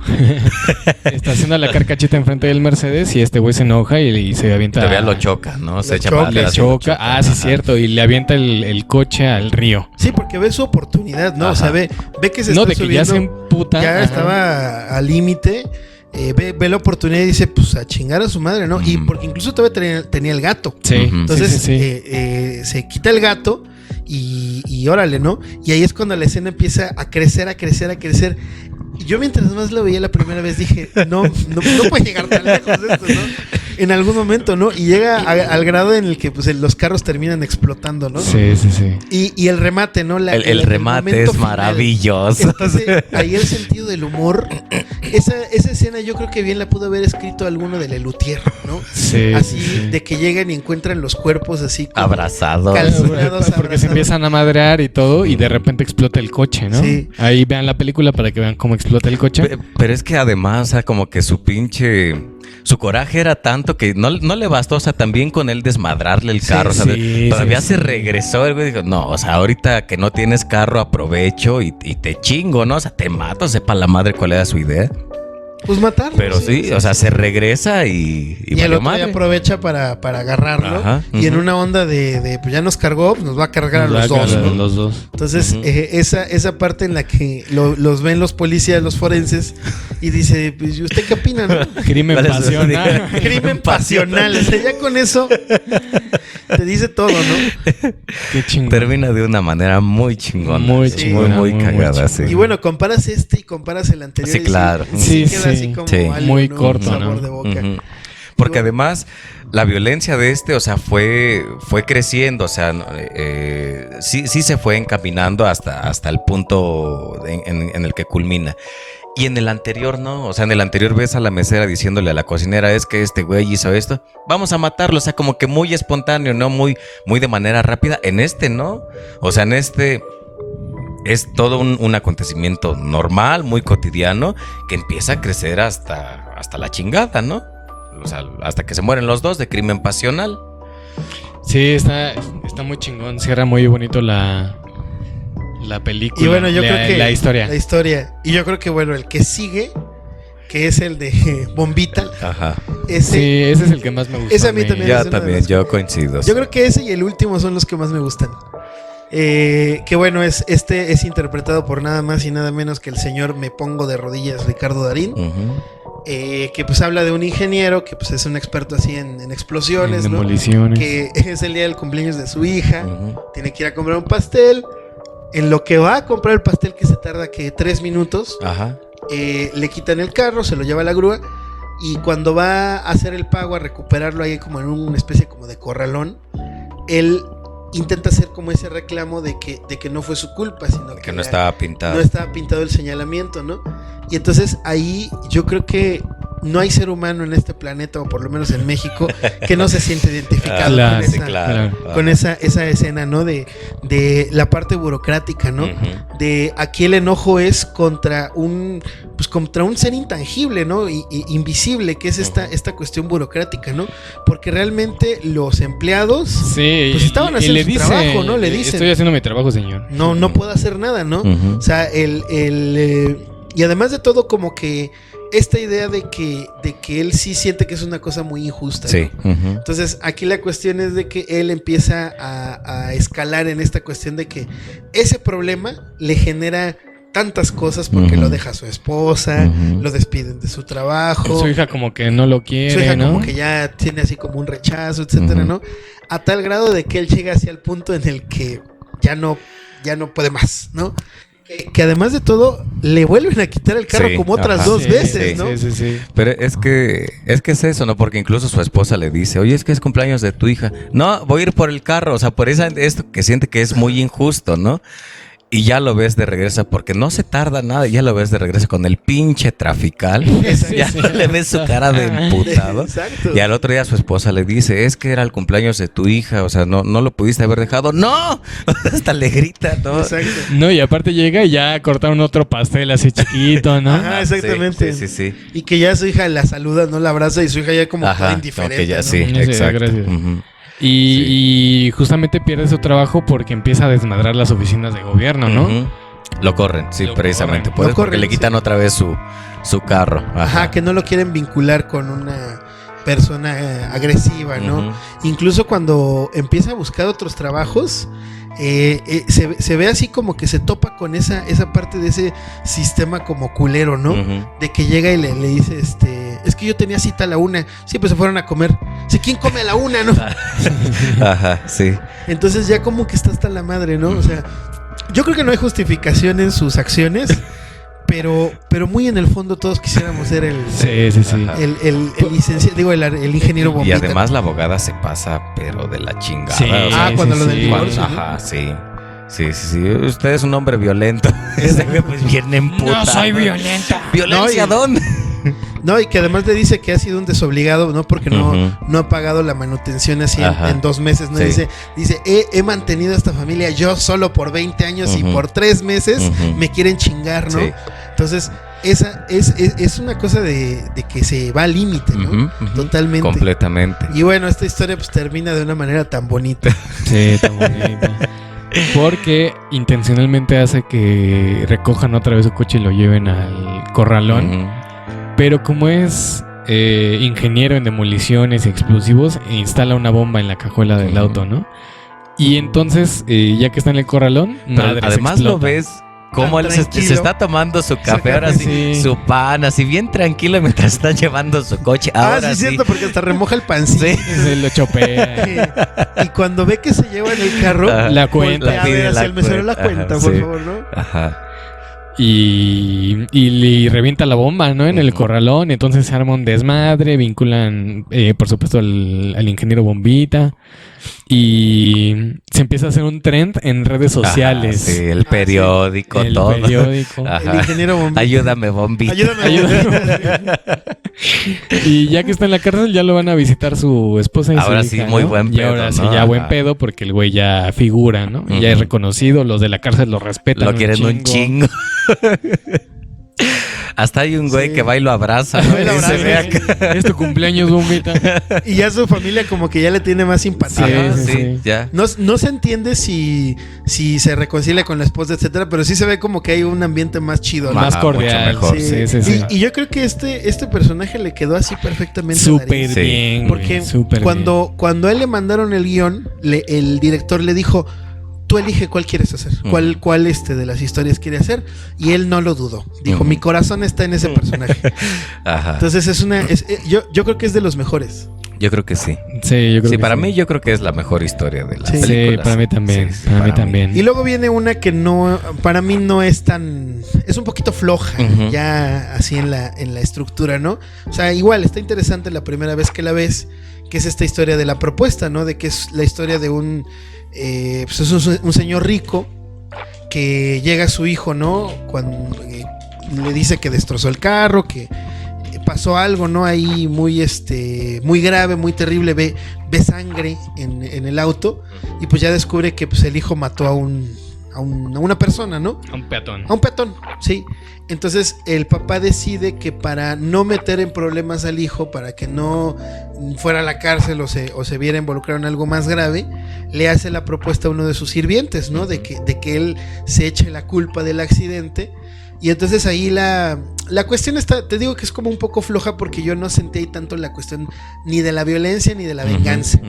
está haciendo la carcachita enfrente del Mercedes y este güey se enoja y se avienta. Todavía lo choca, ¿no? Se echa choca, para Le atrás y choca. lo Ah, sí, cierto. Y le avienta el coche al río. Sí, porque ve su oportunidad, ¿no? Ajá. O sea, ve que se No, está de que subiendo, ya se emputa. ya Ajá. estaba al límite. Ve la oportunidad y dice, pues a chingar a su madre, ¿no? Y porque incluso todavía tenía el gato. Sí, Ujú. Entonces sí. se quita el gato y órale, ¿no? Y ahí es cuando la escena empieza a crecer. Y yo mientras más lo veía la primera vez dije, no puede llegar tan lejos esto, ¿no? En algún momento, ¿no? Y llega al grado en el que pues, los carros terminan explotando, ¿no? Sí. Y el remate, ¿no? El remate momento es final. maravilloso. Entonces, ahí el sentido del humor. Esa escena yo creo que bien la pudo haber escrito alguno de Lelutier, ¿no? Sí. Así de que llegan y encuentran los cuerpos así como Abrazados. calcinados, Porque se abrazados. empiezan a madrear y todo y de repente explota el coche, ¿no? Sí. Ahí vean la película para que vean cómo explota el coche. Pero es que además, o sea, como que su coraje era tanto que no le bastó, o sea, también con él desmadrarle el carro. Sí, o sea, sí, todavía sí. se regresó. El güey dijo, no, o sea, ahorita que no tienes carro, aprovecho y te chingo, ¿no? O sea, te mato, sepa la madre cuál era su idea. Pues matarlo. Pero sí, o sea, se regresa y el valió otro madre. ya aprovecha para agarrarlo. Ajá, Y en ujú. una onda de pues ya nos cargó, pues nos va a cargar a Nos los va a dos, cargar ¿no? a los dos. Entonces, Ujú. esa parte en la que los ven los policías, los forenses, y dice, pues, ¿y usted qué opina, no? Crimen ¿Cuál es su- pasional. Crimen pasional. O sea, ya con eso te dice todo, ¿no? Qué chingón. Termina de una manera muy chingona. Muy Sí, chingona, muy muy cagada, chingona. sí. Y bueno, comparas y comparas el anterior. Sí, y claro. Sí, queda así sí. como Sí. algo, Muy ¿no? corto, Un sabor ¿no? de boca. Ujú. Porque además la violencia de o sea, fue creciendo, o sea, sí se fue encaminando hasta el punto en el que culmina. Y en el anterior no, o sea, en el anterior ves a la mesera diciéndole a la cocinera, es que este güey hizo esto, vamos a matarlo, o sea, como que muy espontáneo, ¿no? Muy de manera rápida. En este no, o sea, en este es todo un acontecimiento normal, muy cotidiano, que empieza a crecer hasta la chingada, ¿no? O sea, hasta que se mueren los dos de crimen pasional. Sí, está muy chingón. Cierra muy bonito la película. Y bueno, yo creo que la historia. La historia. Y yo creo que, bueno, el que sigue, que es el de Bombita, Ajá. ese, Sí, ese es el que más me gusta. Ese a mí también. Ya es una de también, las- yo coincido. yo creo que ese y el último son los que más me gustan. Que bueno, este es interpretado por nada más y nada menos que el señor Me Pongo de Rodillas, Ricardo Darín. Ujú. Que pues habla de un ingeniero que pues es un experto así en explosiones, En ¿no? demoliciones. Que es el día del cumpleaños de su hija. Ujú. Tiene que ir a comprar un pastel. En lo que va a comprar el pastel, que se tarda que 3 minutos, Ajá. le quitan el carro, se lo lleva a la grúa. Y cuando va a hacer el pago, a recuperarlo ahí como en una especie como de corralón, él intenta hacer como ese reclamo de que no fue su culpa, sino Que no estaba pintado. no estaba pintado el señalamiento, ¿no? Y entonces ahí yo creo que no hay ser humano en este planeta, o por lo menos en México, que no se siente identificado Claro, con, sí, esa, claro. con esa escena, ¿no? De la parte burocrática, ¿no? Ujú. De aquí el enojo es contra un ser intangible, ¿no? Y invisible, que es esta cuestión burocrática, ¿no? Porque realmente los empleados Sí, pues estaban haciendo su trabajo, ¿no? Le dicen. Estoy haciendo mi trabajo, señor. no puedo hacer nada, ¿no? Ujú. O sea, y además de todo, como que esta idea de que él sí siente que es una cosa muy injusta, ¿no? Sí. Ujú. Entonces, aquí la cuestión es de que él empieza a escalar en esta cuestión de que ese problema le genera tantas cosas porque Ujú. lo deja su esposa, Ujú. lo despiden de su trabajo, Su hija como que no lo quiere, su hija ¿no? como que ya tiene así como un rechazo, etcétera, Ujú. ¿no? A tal grado de que él llega hacia el punto en el que ya no puede más, ¿no? Que además de todo, le vuelven a quitar el carro Sí, como otras ajá. 2 Sí, veces, sí, ¿no? Sí. Pero es que es eso, ¿no? Porque incluso su esposa le dice, oye, es que es cumpleaños de tu hija. No, voy a ir por el carro, o sea, por esto que siente que es muy injusto, ¿no? Y ya lo ves de regreso, porque no se tarda nada, ya lo ves de regreso con el pinche trafical. Exacto. Ya le ves su cara de emputado. Exacto. Y al otro día su esposa le dice, es que era el cumpleaños de tu hija, o sea, no lo pudiste haber dejado. ¡No! Hasta le grita, ¿no? Exacto. No, y aparte llega y ya cortaron otro pastel así chiquito, ¿no? Ajá, exactamente. Sí. Y que ya su hija la saluda, no la abraza, y su hija ya como toda Ajá, indiferente, como que ya ¿no? sí, Sí, exacto. gracias. Ujú. Y justamente pierde su trabajo porque empieza a desmadrar las oficinas de gobierno, ¿no? Ujú. Lo corren, sí, Lo precisamente. corren. Por Lo eso, porque corren, le quitan sí. otra vez su carro. Ajá, que no lo quieren vincular con una persona agresiva, ¿no? Ujú. Incluso cuando empieza a buscar otros trabajos, se ve así como que se topa con esa parte de ese sistema como culero, ¿no? Ujú. De que llega y le dice, es que yo tenía cita a la 1, sí, pues se fueron a comer. Sí, ¿quién come a la 1, no? Ajá, sí. Entonces ya como que está hasta la madre, ¿no? O sea, yo creo que no hay justificación en sus acciones, pero muy en el fondo todos quisiéramos ser el Ajá. licenciado, digo, el ingeniero Y bombita. además la abogada se pasa, pero de la chingada. Sí. o sea, Cuando lo sí, del sí. divorcio, ¿no? Ajá, sí. Sí. Usted es un hombre violento. Ese güey, pues viene emputado. No soy violenta. ¿Violencia No, y- dónde? No, y que además le dice que ha sido un desobligado, ¿no? Porque Ujú. no ha pagado la manutención así Ajá. en 2 meses, ¿no? Sí. Dice, he mantenido a esta familia yo solo por 20 años y Ujú. por 3 meses Ujú. me quieren chingar, ¿no? Sí. Entonces, esa es una cosa de que se va al límite, ¿no? Ujú, ujú. Totalmente. Completamente. Y bueno, esta historia pues termina de una manera tan bonita. Sí, tan bonita. Porque intencionalmente hace que recojan otra vez su coche y lo lleven al corralón. Ujú. Pero como es ingeniero en demoliciones y explosivos, instala una bomba en la cajuela del Ujú. auto, ¿no? Y entonces, ya que está en el corralón, Pero madres, además lo explota. ves como Tan él se tranquilo. está tomando su café, café, ahora sí, sí. su pan, así bien tranquilo mientras está llevando su coche. Ahora sí, es sí. cierto, porque hasta remoja el pancito. Sí. Se lo chopea. Y cuando ve que se lleva en el carro, Ajá. La cuenta. voltea a pide ver hacia la el mesero la cuenta. cuenta, Ajá, por sí. favor, ¿no? Ajá. Y le revienta la bomba, ¿no? En el Ujú. corralón. Entonces se arma un desmadre. Vinculan, por supuesto, al ingeniero Bombita. Y se empieza a hacer un trend en redes sociales. Ajá, sí, el periódico, El todo. periódico. Ajá. El ingeniero bombita. Ayúdame, bombita. Ayúdame. Ayúdame. Y ya que está en la cárcel, ya lo van a visitar su esposa y Ahora su sí, hija, muy ¿no? buen Y pedo, ahora sí, ¿no? ya buen Ajá. pedo porque el güey ya figura, ¿no? Ujú. Ya es reconocido, los de la cárcel lo respetan. Lo quieren un chingo. Hasta hay un güey Sí. que va y lo abraza. ¿no? Va y lo Y se abraza. ve acá. Es tu cumpleaños, Bombita. Y ya su familia como que ya le tiene más simpatía. Sí, Ajá, sí, sí, sí. ya. No se entiende si se reconcilia con la esposa, etcétera, pero sí se ve como que hay un ambiente más chido, ¿no? Más Ajá, cordial. mucho mejor. Sí, sí. Y yo creo que este personaje le quedó así perfectamente. a Súper Darín. Sí. bien. Porque güey, súper cuando a él le mandaron el guión, el director le dijo, tú elige cuál quieres hacer, cuál de las historias quiere hacer, y él no lo dudó. Dijo, Ujú. mi corazón está en ese personaje. Ajá. Entonces yo creo que es de los mejores. Yo creo que sí. bien. Sí, yo creo Sí, que para sí. mí yo creo que es la mejor historia de la Sí. Sí, película. para mí también. Sí, para mí también. Y luego viene una que no, para mí no es tan, es un poquito floja, Ujú. ya así en la estructura, ¿no? O sea, igual está interesante la primera vez que la ves, que es esta historia de la propuesta, ¿no? De que es la historia de pues es un señor rico que llega a su hijo, ¿no? Cuando le dice que destrozó el carro, que pasó algo, ¿no? Ahí muy muy grave, muy terrible, ve sangre en el auto y pues ya descubre que pues el hijo mató a una persona, ¿no? Un peatón. A un peatón, sí. Entonces el papá decide que para no meter en problemas al hijo, para que no fuera a la cárcel o se viera involucrado en algo más grave, le hace la propuesta a uno de sus sirvientes, ¿no? De que él se eche la culpa del accidente. Y entonces ahí la cuestión está, te digo que es como un poco floja porque yo no sentí ahí tanto la cuestión ni de la violencia ni de la venganza,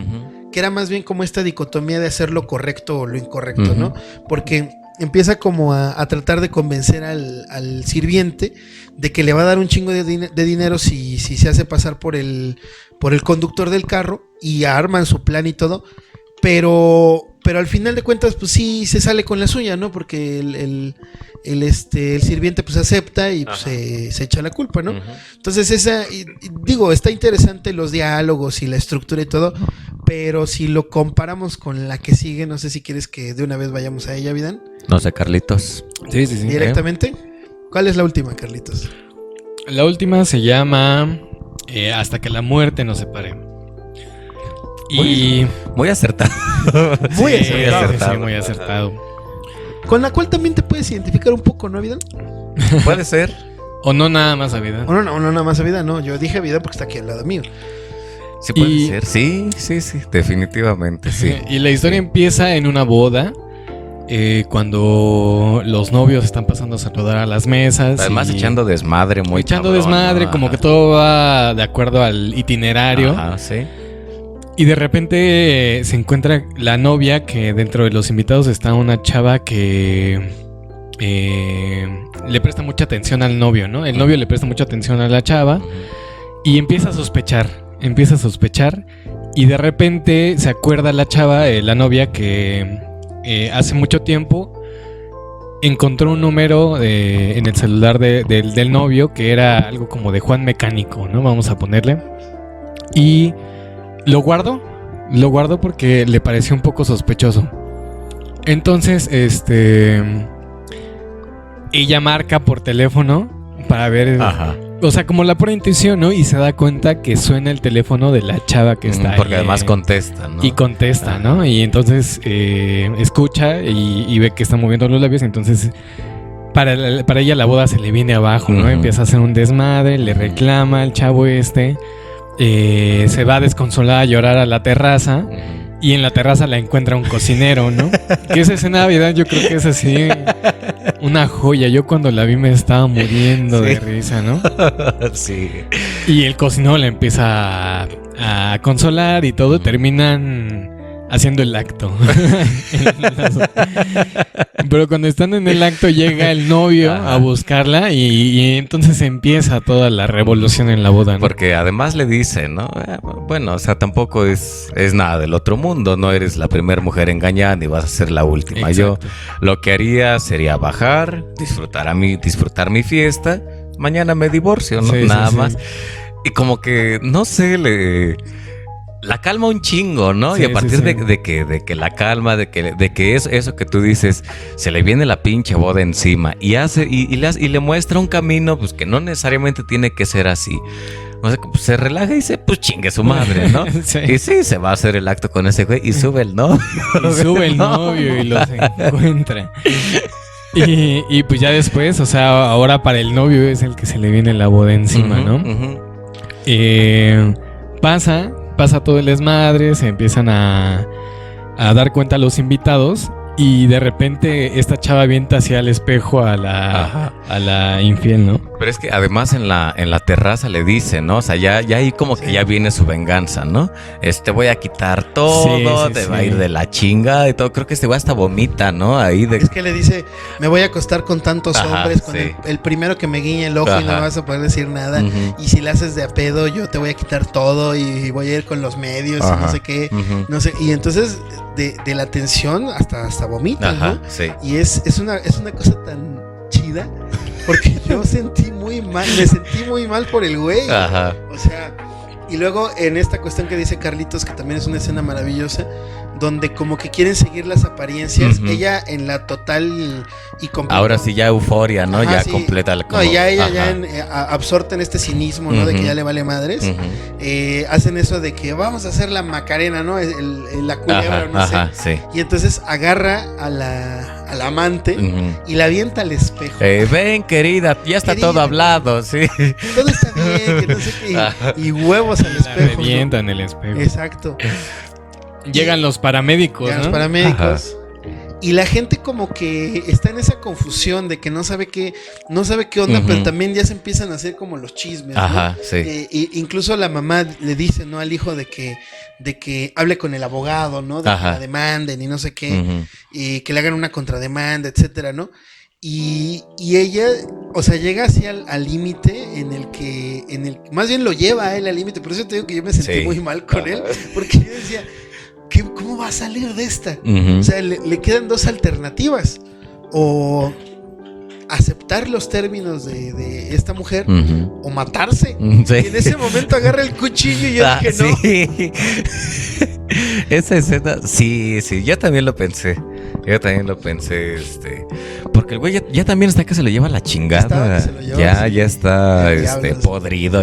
que era más bien como esta dicotomía de hacer lo correcto o lo incorrecto, ¿no? Porque empieza como a tratar de convencer al sirviente de que le va a dar un chingo de dinero si se hace pasar por el conductor del carro y arman su plan y todo, pero al final de cuentas pues sí se sale con la suya, ¿no? Porque el sirviente pues acepta y pues, se echa la culpa, ¿no? Entonces digo, está interesante los diálogos y la estructura y todo, pero si lo comparamos con la que sigue, no sé si quieres que de una vez vayamos a ella, Vidán, No sé, Carlitos. Sí, sí, sí. directamente. ¿Cuál es la última, Carlitos? La última se llama Hasta que la muerte nos separe. Y Muy acertado. Muy Sí, acertado. sí, muy acertado. Con la cual también te puedes identificar un poco, ¿no, Vidán? Puede ser. O no nada más a vida. O no, nada más a Vidán, no. Yo dije a Vidán porque está aquí al lado mío. Sí puede ser, sí, definitivamente, sí. Y la historia empieza en una boda, cuando los novios están pasando a saludar a las mesas. Además echando desmadre muy echando cabrón, desmadre, ¿no? como que todo va de acuerdo al itinerario. Ajá, sí. Y de repente se encuentra la novia, que dentro de los invitados está una chava que le presta mucha atención al novio, ¿no? El novio le presta mucha atención a la chava y empieza a sospechar. Y de repente se acuerda la chava, la novia, que hace mucho tiempo encontró un número en el celular del novio que era algo como de Juan Mecánico, ¿no? Vamos a ponerle. Y lo guardó porque le pareció un poco sospechoso. Entonces, ella marca por teléfono para ver, Ajá. o sea, como la pura intuición, ¿no? Y se da cuenta que suena el teléfono de la chava que está ahí. Porque además contesta, ¿no? Y contesta, ¿no? Y entonces escucha y ve que está moviendo los labios. Entonces, para ella la boda se le viene abajo, ¿no? Empieza a hacer un desmadre, le reclama al chavo se va desconsolada a llorar a la terraza. Y en la terraza la encuentra un cocinero, ¿no? Que esa escena de Navidad yo creo que es así una joya. Yo cuando la vi me estaba muriendo de risa, ¿no? Sí. Y el cocinero la empieza a consolar y todo. Terminan haciendo el acto. Pero cuando están en el acto llega el novio a buscarla y entonces empieza toda la revolución en la boda, ¿no? Porque además le dice, ¿no? Bueno, o sea, tampoco es nada del otro mundo. No eres la primera mujer engañada ni vas a ser la última. Exacto. Yo lo que haría sería bajar, disfrutar mi fiesta. Mañana me divorcio, ¿no? Sí, Nada sí, más. sí. Y como que, no sé, la calma un chingo, ¿no? Sí, Y a partir sí, sí. de que la calma, de que es eso que tú dices, se le viene la pinche boda encima y le muestra un camino, pues que no necesariamente tiene que ser así. O sea, pues, se relaja y dice, pues chingue su madre, ¿no? Sí. Y sí, se va a hacer el acto con ese güey y sube el novio. Y sube el novio y los encuentra. Y pues ya después, o sea, ahora para el novio es el que se le viene la boda encima, ¿no? Pasa todo el desmadre, se empiezan a dar cuenta a los invitados y de repente esta chava avienta hacia el espejo a la infiel, ¿no? Pero es que además en la terraza le dice, ¿no? O sea, ya ahí como que ya viene su venganza, ¿no? Voy a quitar todo, Sí, te sí, va a sí. ir de la chinga y todo. Creo que güey hasta vomita, ¿no? Ahí de... Es que le dice, me voy a acostar con tantos Ajá, hombres, con sí. el primero que me guiñe el ojo y no Ajá. me vas a poder decir nada. Ujú. Y si la haces de a pedo, yo te voy a quitar todo y voy a ir con los medios y no sé qué. Ujú. No sé, y entonces de la tensión hasta vomita, Ajá, ¿no? sí. Y es una cosa tan chida porque yo me sentí muy mal por el güey. Ajá. O sea, y luego en esta cuestión que dice Carlitos, que también es una escena maravillosa, donde como que quieren seguir las apariencias, Ujú. ella en la total y completa. Ahora sí ya euforia, ¿no? Ajá, ya sí. completa la... No, ya ella Ajá. absorta en este cinismo, ¿no? De que Ujú. ya le vale madres. Ujú. Hacen eso de que vamos a hacer la Macarena, ¿no? La culebra, no sé. Ajá, sí. Y entonces agarra a la amante Ujú. y la avienta al espejo. Ven, querida, ya está Querida. todo hablado, sí. Todo está bien, que no sé qué. Ajá. Y huevos al La espejo. ¿no? revienta en el espejo. Exacto. Llegan los paramédicos, Ya ¿no? los paramédicos. Y la gente como que está en esa confusión de que no sabe qué onda, Ujú. pero también ya se empiezan a hacer como los chismes, ¿no? Ajá, sí. Incluso la mamá le dice, ¿no? Al hijo de que hable con el abogado, ¿no? De que Ajá. la demanden y no sé qué, Ujú. y que le hagan una contrademanda, etcétera, ¿no? Y ella, o sea, llega así al límite en el que más bien lo lleva a él al límite. Por eso te digo que yo me sentí Sí. muy mal con él, porque yo decía, ¿cómo va a salir de esta? Ujú. O sea, le quedan dos alternativas. O aceptar los términos de esta mujer Ujú. o matarse. Sí. Y en ese momento agarra el cuchillo y yo dije, no. Sí. Esa escena, sí, yo también lo pensé. Porque el güey ya también está que se lo lleva la chingada. Está que se lo lleva, Ya sí. está El diablo, sí. podrido.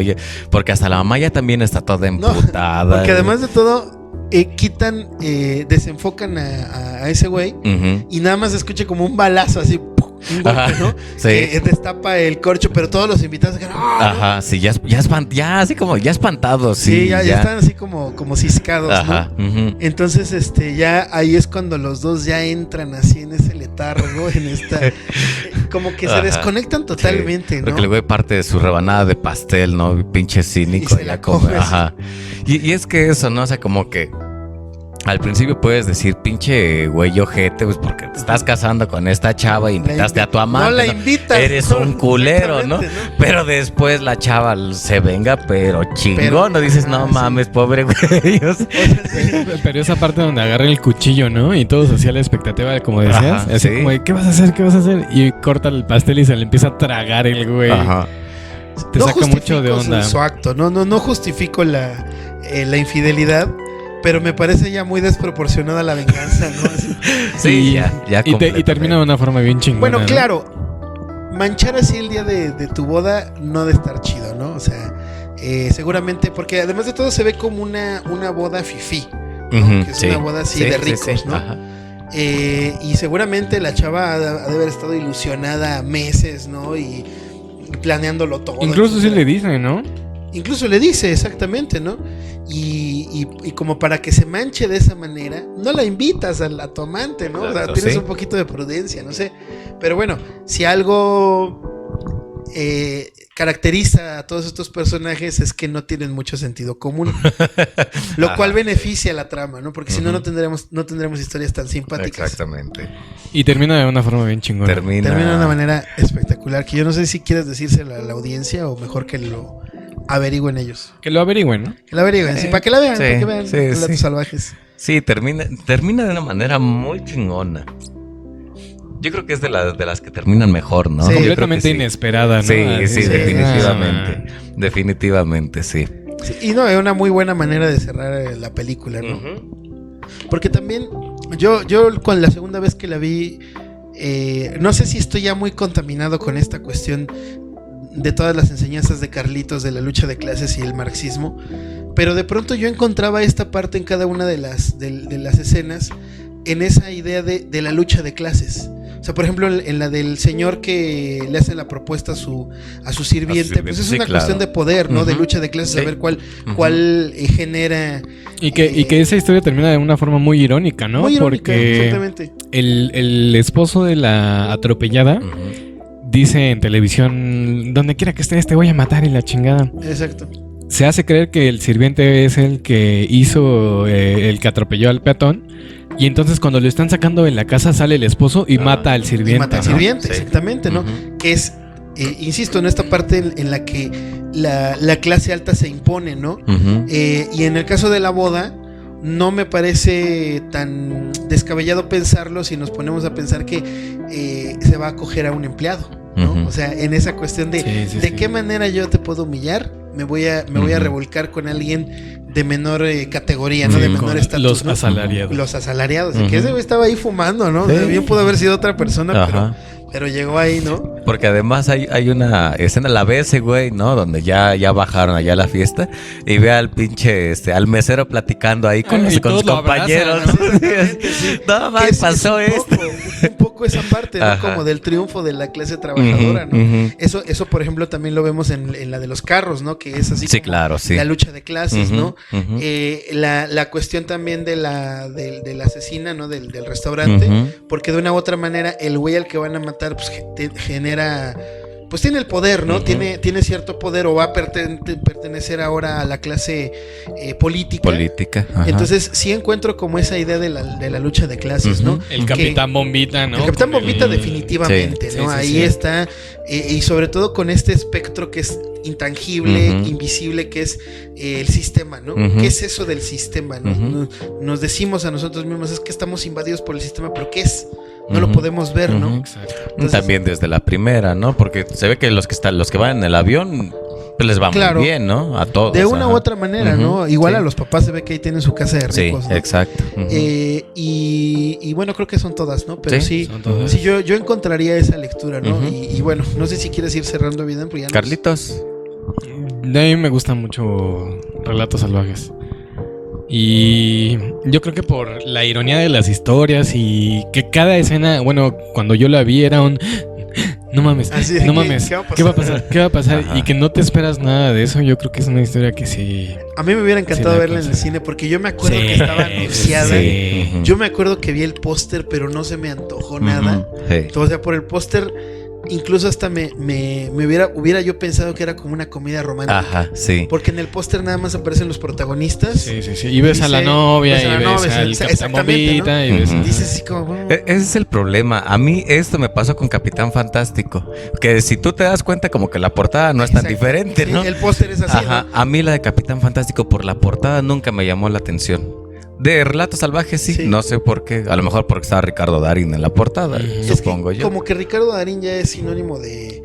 Porque hasta la mamá ya también está toda No, emputada. porque además de todo, desenfocan a ese güey Ujú. y nada más se escucha como un balazo así. ¡pum! un golpe, ¿no? Sí. Destapa el corcho, pero todos los invitados se quedan, Ajá, sí, ya así como ya espantados. Sí, ya están así como ciscados, Ajá. ¿no? Entonces, ya ahí es cuando los dos ya entran así en ese letargo, en esta... como que se desconectan totalmente, sí, ¿no? Porque el güey parte de su rebanada de pastel, ¿no? Pinche cínico. Y se la come, Ajá. Y es que eso, ¿no? O sea, como que al principio puedes decir, pinche güey ojete, pues porque te estás casando con esta chava y invitaste a tu amante. No la invitas. Eres un culero, ¿no? Pero después la chava se venga, pero chingón, ¿no? Dices, no mames, pobre güey. Pero esa parte donde agarra el cuchillo, ¿no? Y todos hacía la expectativa, como decías. Ajá, así sí. como de, ¿qué vas a hacer? ¿Qué vas a hacer? Y corta el pastel y se le empieza a tragar el güey. Ajá. Te saca mucho de onda. Su acto, no justifico la infidelidad, pero me parece ya muy desproporcionada la venganza, ¿no? Sí, ya y termina de una forma bien chingona. Bueno, ¿no? claro, manchar así el día de tu boda no de estar chido, ¿no? O sea, seguramente, porque además de todo se ve como una boda fifí, ¿no? Que es una boda así de ricos, ¿no? Ajá. Y seguramente la chava ha de haber estado ilusionada meses, ¿no? Y planeándolo todo. Incluso sí le dicen, ¿no? Incluso le dice, exactamente, ¿no? Y como para que se manche de esa manera, no la invitas a tu amante, ¿no? Exacto, o sea, tienes sí. un poquito de prudencia, no sé. Pero bueno, si algo caracteriza a todos estos personajes es que no tienen mucho sentido común. Lo cual beneficia la trama, ¿no? Porque si no, no tendremos historias tan simpáticas. Exactamente. Y termina de una forma bien chingona. Termina de una manera espectacular, que yo no sé si quieres decírselo a la audiencia o mejor que lo averigüen ellos. Que lo averigüen, ¿no? Que la averigüen, sí, para que la vean, sí, para que vean sí, Relatos sí. Salvajes. Sí, termina de una manera muy chingona. Yo creo que es de las que terminan mejor, ¿no? Sí. Yo creo que Completamente sí. inesperada, ¿no? Sí, Así, definitivamente. Definitivamente, sí. Sí, y no, es una muy buena manera de cerrar la película, ¿no? Porque también yo con la segunda vez que la vi, no sé si estoy ya muy contaminado con esta cuestión de todas las enseñanzas de Carlitos de la lucha de clases y el marxismo, pero de pronto yo encontraba esta parte en cada una de las escenas, en esa idea de la lucha de clases. O sea, por ejemplo, en la del señor que le hace la propuesta a su sirviente, pues es sí, una claro. cuestión de poder, ¿no? De Ujú. lucha de clases, Sí. a ver cuál genera... Y que esa historia termina de una forma muy irónica, ¿no? Muy irónica, Porque exactamente. el esposo de la atropellada dice en televisión, donde quiera que estés te voy a matar y la chingada. Exacto. Se hace creer que el sirviente es el que hizo, el que atropelló al peatón. Y entonces cuando lo están sacando de la casa sale el esposo y mata al sirviente. Y mata al ¿no? sirviente, Sí. exactamente, ¿no? Ujú. Que es, insisto, en esta parte en la que la clase alta se impone, ¿no? Y en el caso de la boda, no me parece tan descabellado pensarlo si nos ponemos a pensar que se va a acoger a un empleado, ¿no? Ujú. O sea, en esa cuestión de Sí. qué manera yo te puedo humillar, me voy a revolcar con alguien de menor categoría, ¿no? Sí, De Con menor estatus, los ¿no? asalariados. Los asalariados, Ujú. que ese güey estaba ahí fumando, ¿no? Sí. Bien pudo haber sido otra persona, Ajá. pero llegó ahí, ¿no? Porque además hay una escena, la ve ese güey, ¿no? Donde ya bajaron allá a la fiesta y ve al pinche, al mesero platicando ahí con Y sus todos lo compañeros. abrazan, ¿no? No, man, Es pasó un esto. un poco esa parte, ¿no? Ajá. Como del triunfo de la clase trabajadora, ¿no? Ujú. Eso, por ejemplo, también lo vemos en la de los carros, ¿no? Que es así Sí, como claro, sí. la lucha de clases, Ujú, ¿no? ujú. La cuestión también de la asesina, ¿no? Del restaurante, Ujú. porque de una u otra manera el güey al que van a matar pues genera, pues tiene el poder, ¿no? Ujú. Tiene cierto poder o va a pertenecer ahora a la clase política. Política. Ajá. Entonces sí encuentro como esa idea de la lucha de clases, Ujú. ¿no? El Capitán Bombita, ¿no? El Capitán Con el- Bombita definitivamente, Sí, ¿no? sí, sí, Ahí sí. está, y sobre todo con este espectro que es intangible, Ujú. invisible, que es el sistema, ¿no? Ujú. ¿Qué es eso del sistema? ¿no? Ujú. Nos decimos a nosotros mismos, es que estamos invadidos por el sistema, pero ¿qué es? No lo Ujú. podemos ver, ¿no? Ujú. Exacto. Entonces- También desde la primera, ¿no? Porque se ve que los que van en el avión pues les va Claro. muy bien, ¿no? A todos. De una ajá. u otra manera, Ujú. ¿no? Igual Sí. a los papás se ve que ahí tienen su casa de Sí, ricos, ¿no? exacto. Ujú. Y bueno, creo que son todas, ¿no? Pero sí, Son todas. sí, yo encontraría esa lectura, ¿no? Ujú. Y bueno, no sé si quieres ir cerrando bien, pero ya nos- Carlitos. De a mí me gustan mucho Relatos Salvajes. Y yo creo que por la ironía de las historias y que cada escena, bueno, cuando yo la vi era un... No mames, Así no que, mames, ¿qué va a pasar? ¿Qué va a pasar? Ajá. Y que no te esperas nada de eso, yo creo que es una historia que sí... A mí me hubiera encantado Sí, verla en el sí. cine porque yo me acuerdo Sí, que estaba anunciada. sí. Ujú. Yo me acuerdo que vi el póster, pero no se me antojó nada. Ujú. Sí. O sea, por el póster, incluso hasta me hubiera yo pensado que era como una comedia romántica. Ajá, sí. Porque en el póster nada más aparecen los protagonistas. Sí, sí, sí. Y ves a la Dice- novia, ves a la y ves novia, al sí, Capitán exactamente, Bombita, ¿no? y ves... Ujú. Dices así como... Ese es el problema. A mí esto me pasó con Capitán Fantástico. Que si tú te das cuenta, como que la portada no es tan Exacto. diferente, Sí, ¿no? el póster es así, Ajá. ¿no? A mí la de Capitán Fantástico por la portada nunca me llamó la atención. De Relatos Salvajes sí. Sí. No sé por qué. A lo mejor porque estaba Ricardo Darín en la portada, Es Es supongo que yo. como que Ricardo Darín ya es sinónimo de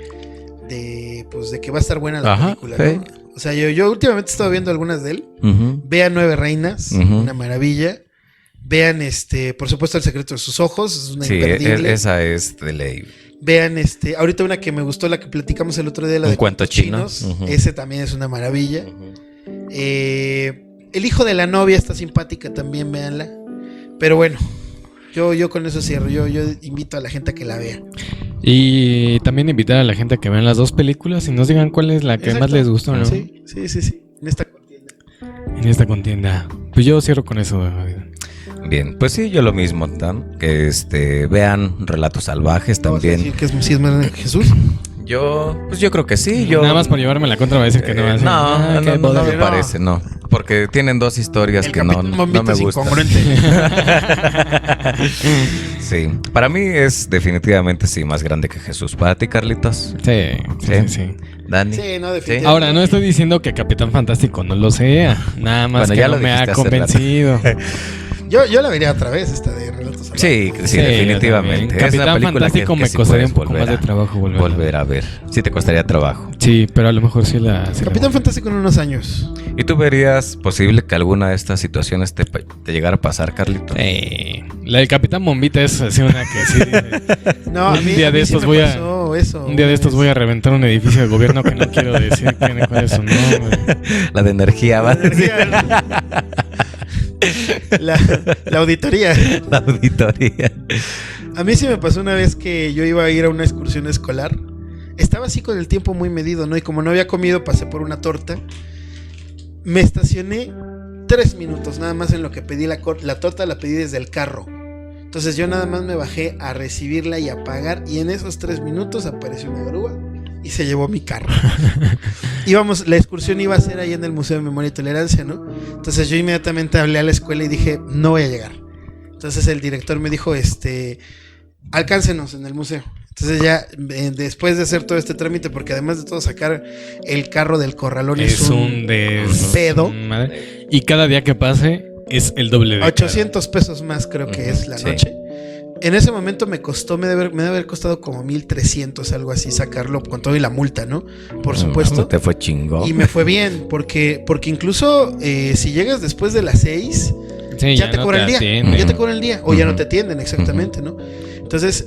que va a estar buena la Ajá, película, sí. ¿no? O sea, yo últimamente he estado viendo algunas de él. Ujú. Vean Nueve Reinas, Ujú. una maravilla. Vean, por supuesto, El secreto de sus ojos, es una Sí, imperdible. esa es de ley. Vean, ahorita una que me gustó, la que platicamos el otro día, la Un de cuento Cuentos chino. chinos. Ujú. Ese también es una maravilla. El hijo de la novia está simpática también, véanla. Pero bueno, yo con eso cierro. Yo invito a la gente a que la vea. Y también invitar a la gente a que vean las dos películas y nos digan cuál es la que Exacto. más les gustó, ¿no? Sí. En esta contienda. En esta contienda. Pues yo cierro con eso, David. Bien, pues sí, yo lo mismo, Dan, que vean Relatos Salvajes ¿No vas a decir también. que sí es más de Jesús? Yo creo que sí. Nada más por llevarme la contra va a decir que no. va a decir, qué no bodrio. me parece, no. Porque tienen dos historias El que no Capitán Bombita me es gustan. incongruente. Sí, para mí es definitivamente sí más grande que Jesús. ¿Para ti, Carlitos? Sí. Dani. Sí, no, definitivamente. Ahora, no estoy diciendo que Capitán Fantástico no lo sea. Nada más Bueno, que ya no lo me ha dijiste hace convencido. Yo la vería otra vez, esta de Relatos Salvajes. Sí, definitivamente. Capitán Es una película Fantástico que me sí costaría un puedes poco más de trabajo volver a ver. Sí te costaría trabajo. Sí, pero a lo mejor sí la... Capitán Fantástico en unos años. ¿Y tú verías posible que alguna de estas situaciones te llegara a pasar, Carlitos? La del Capitán Bombita es así una que sí. No, Un día de estos voy a- Un día de estos voy a reventar un edificio de gobierno que no quiero decir cuál es su nombre. La de energía, ¿va? La auditoría. La auditoría. A mí sí me pasó una vez que yo iba a ir a una excursión escolar. Estaba así con el tiempo muy medido, ¿no? Y como no había comido, pasé por una torta. Me estacioné 3 minutos nada más en lo que pedí la torta, la pedí desde el carro. Entonces yo nada más me bajé a recibirla y a pagar. Y en esos 3 minutos apareció una grúa y se llevó mi carro. La excursión iba a ser ahí en el Museo de Memoria y Tolerancia, ¿no? Entonces yo inmediatamente hablé a la escuela y dije, no voy a llegar. Entonces el director me dijo, alcáncenos en el museo. Entonces ya, después de hacer todo este trámite, porque además de todo sacar el carro del corralón Es un pedo. madre. Y cada día que pase es el doble de 800 pesos más creo que es la Sí. noche. En ese momento me costó, me debe haber costado como 1,300, algo así, sacarlo con todo y la multa, ¿no? Por supuesto. Te fue chingón. Y me fue bien, porque incluso si llegas después de las 6, Sí, ya te no cobran el día. atienden. Ya te cobran el día. O ya no Ujú. te atienden, exactamente, ¿no? Entonces,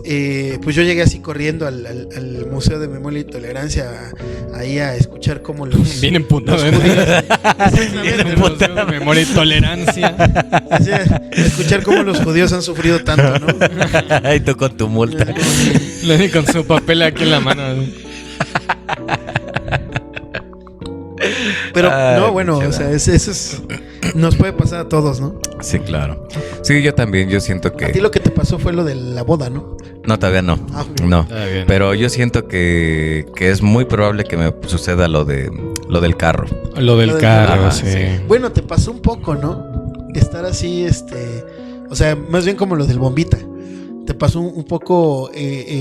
pues yo llegué así corriendo al Museo de Memoria y Tolerancia ahí a escuchar cómo los... Bien emputado. los judíos- Bien emputado de memoria y tolerancia. así, a escuchar cómo los judíos han sufrido tanto, ¿no? Y tú con tu multa. Le di con su papel aquí en la mano. Pero Ay, no, bueno, qué o sea, eso es... Nos puede pasar a todos, ¿no? Sí, claro. Sí, yo también, yo siento A ti que... lo que te pasó fue lo de la boda, ¿no? No, todavía no. Ah, ok. No. Está bien. Pero yo siento que es muy probable que me suceda lo del carro. Lo del Lo del carro, carro, sí. Bueno, te pasó un poco, ¿no? Estar así, o sea, más bien como lo del bombita. Te pasó un poco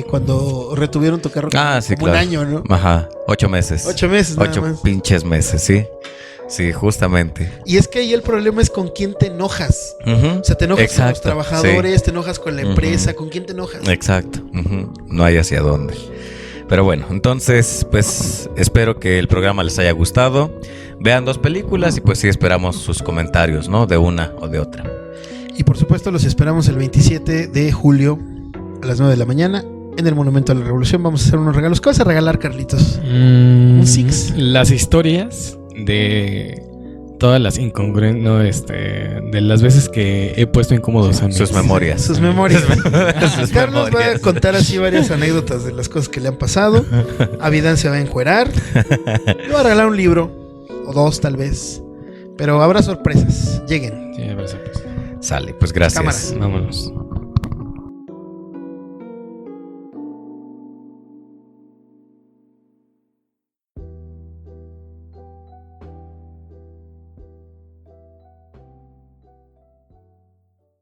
cuando retuvieron tu carro como, Sí, como claro. un año, ¿no? Ajá, 8 meses. 8 meses nada 8 más. pinches meses, sí. Sí, justamente. Y es que ahí el problema es con quién te enojas. Ujú. O sea, te enojas con los Exacto, trabajadores, te enojas con la Ujú. empresa, ¿con quién te enojas? sí. Exacto. Ujú. No hay hacia dónde. Pero bueno, entonces, pues espero que el programa les haya gustado. Vean 2 películas y pues sí esperamos sus comentarios, ¿no? De una o de otra. Y por supuesto los esperamos el 27 de julio a las 9 de la mañana en el Monumento a la Revolución. Vamos a hacer unos regalos. ¿Qué vas a regalar, Carlitos? Un Six. Las historias de todas las incongruencias, de las veces que he puesto incómodos a Sus memorias. Sus memorias. Sus Carlos va a memorias. contar así varias anécdotas de las cosas que le han pasado. Avidán se va a encuerar. Le va a regalar un libro, o 2 tal vez. Pero habrá sorpresas. Lleguen. Sí, a ver, pues. Sale, pues gracias. Cámara. Vámonos.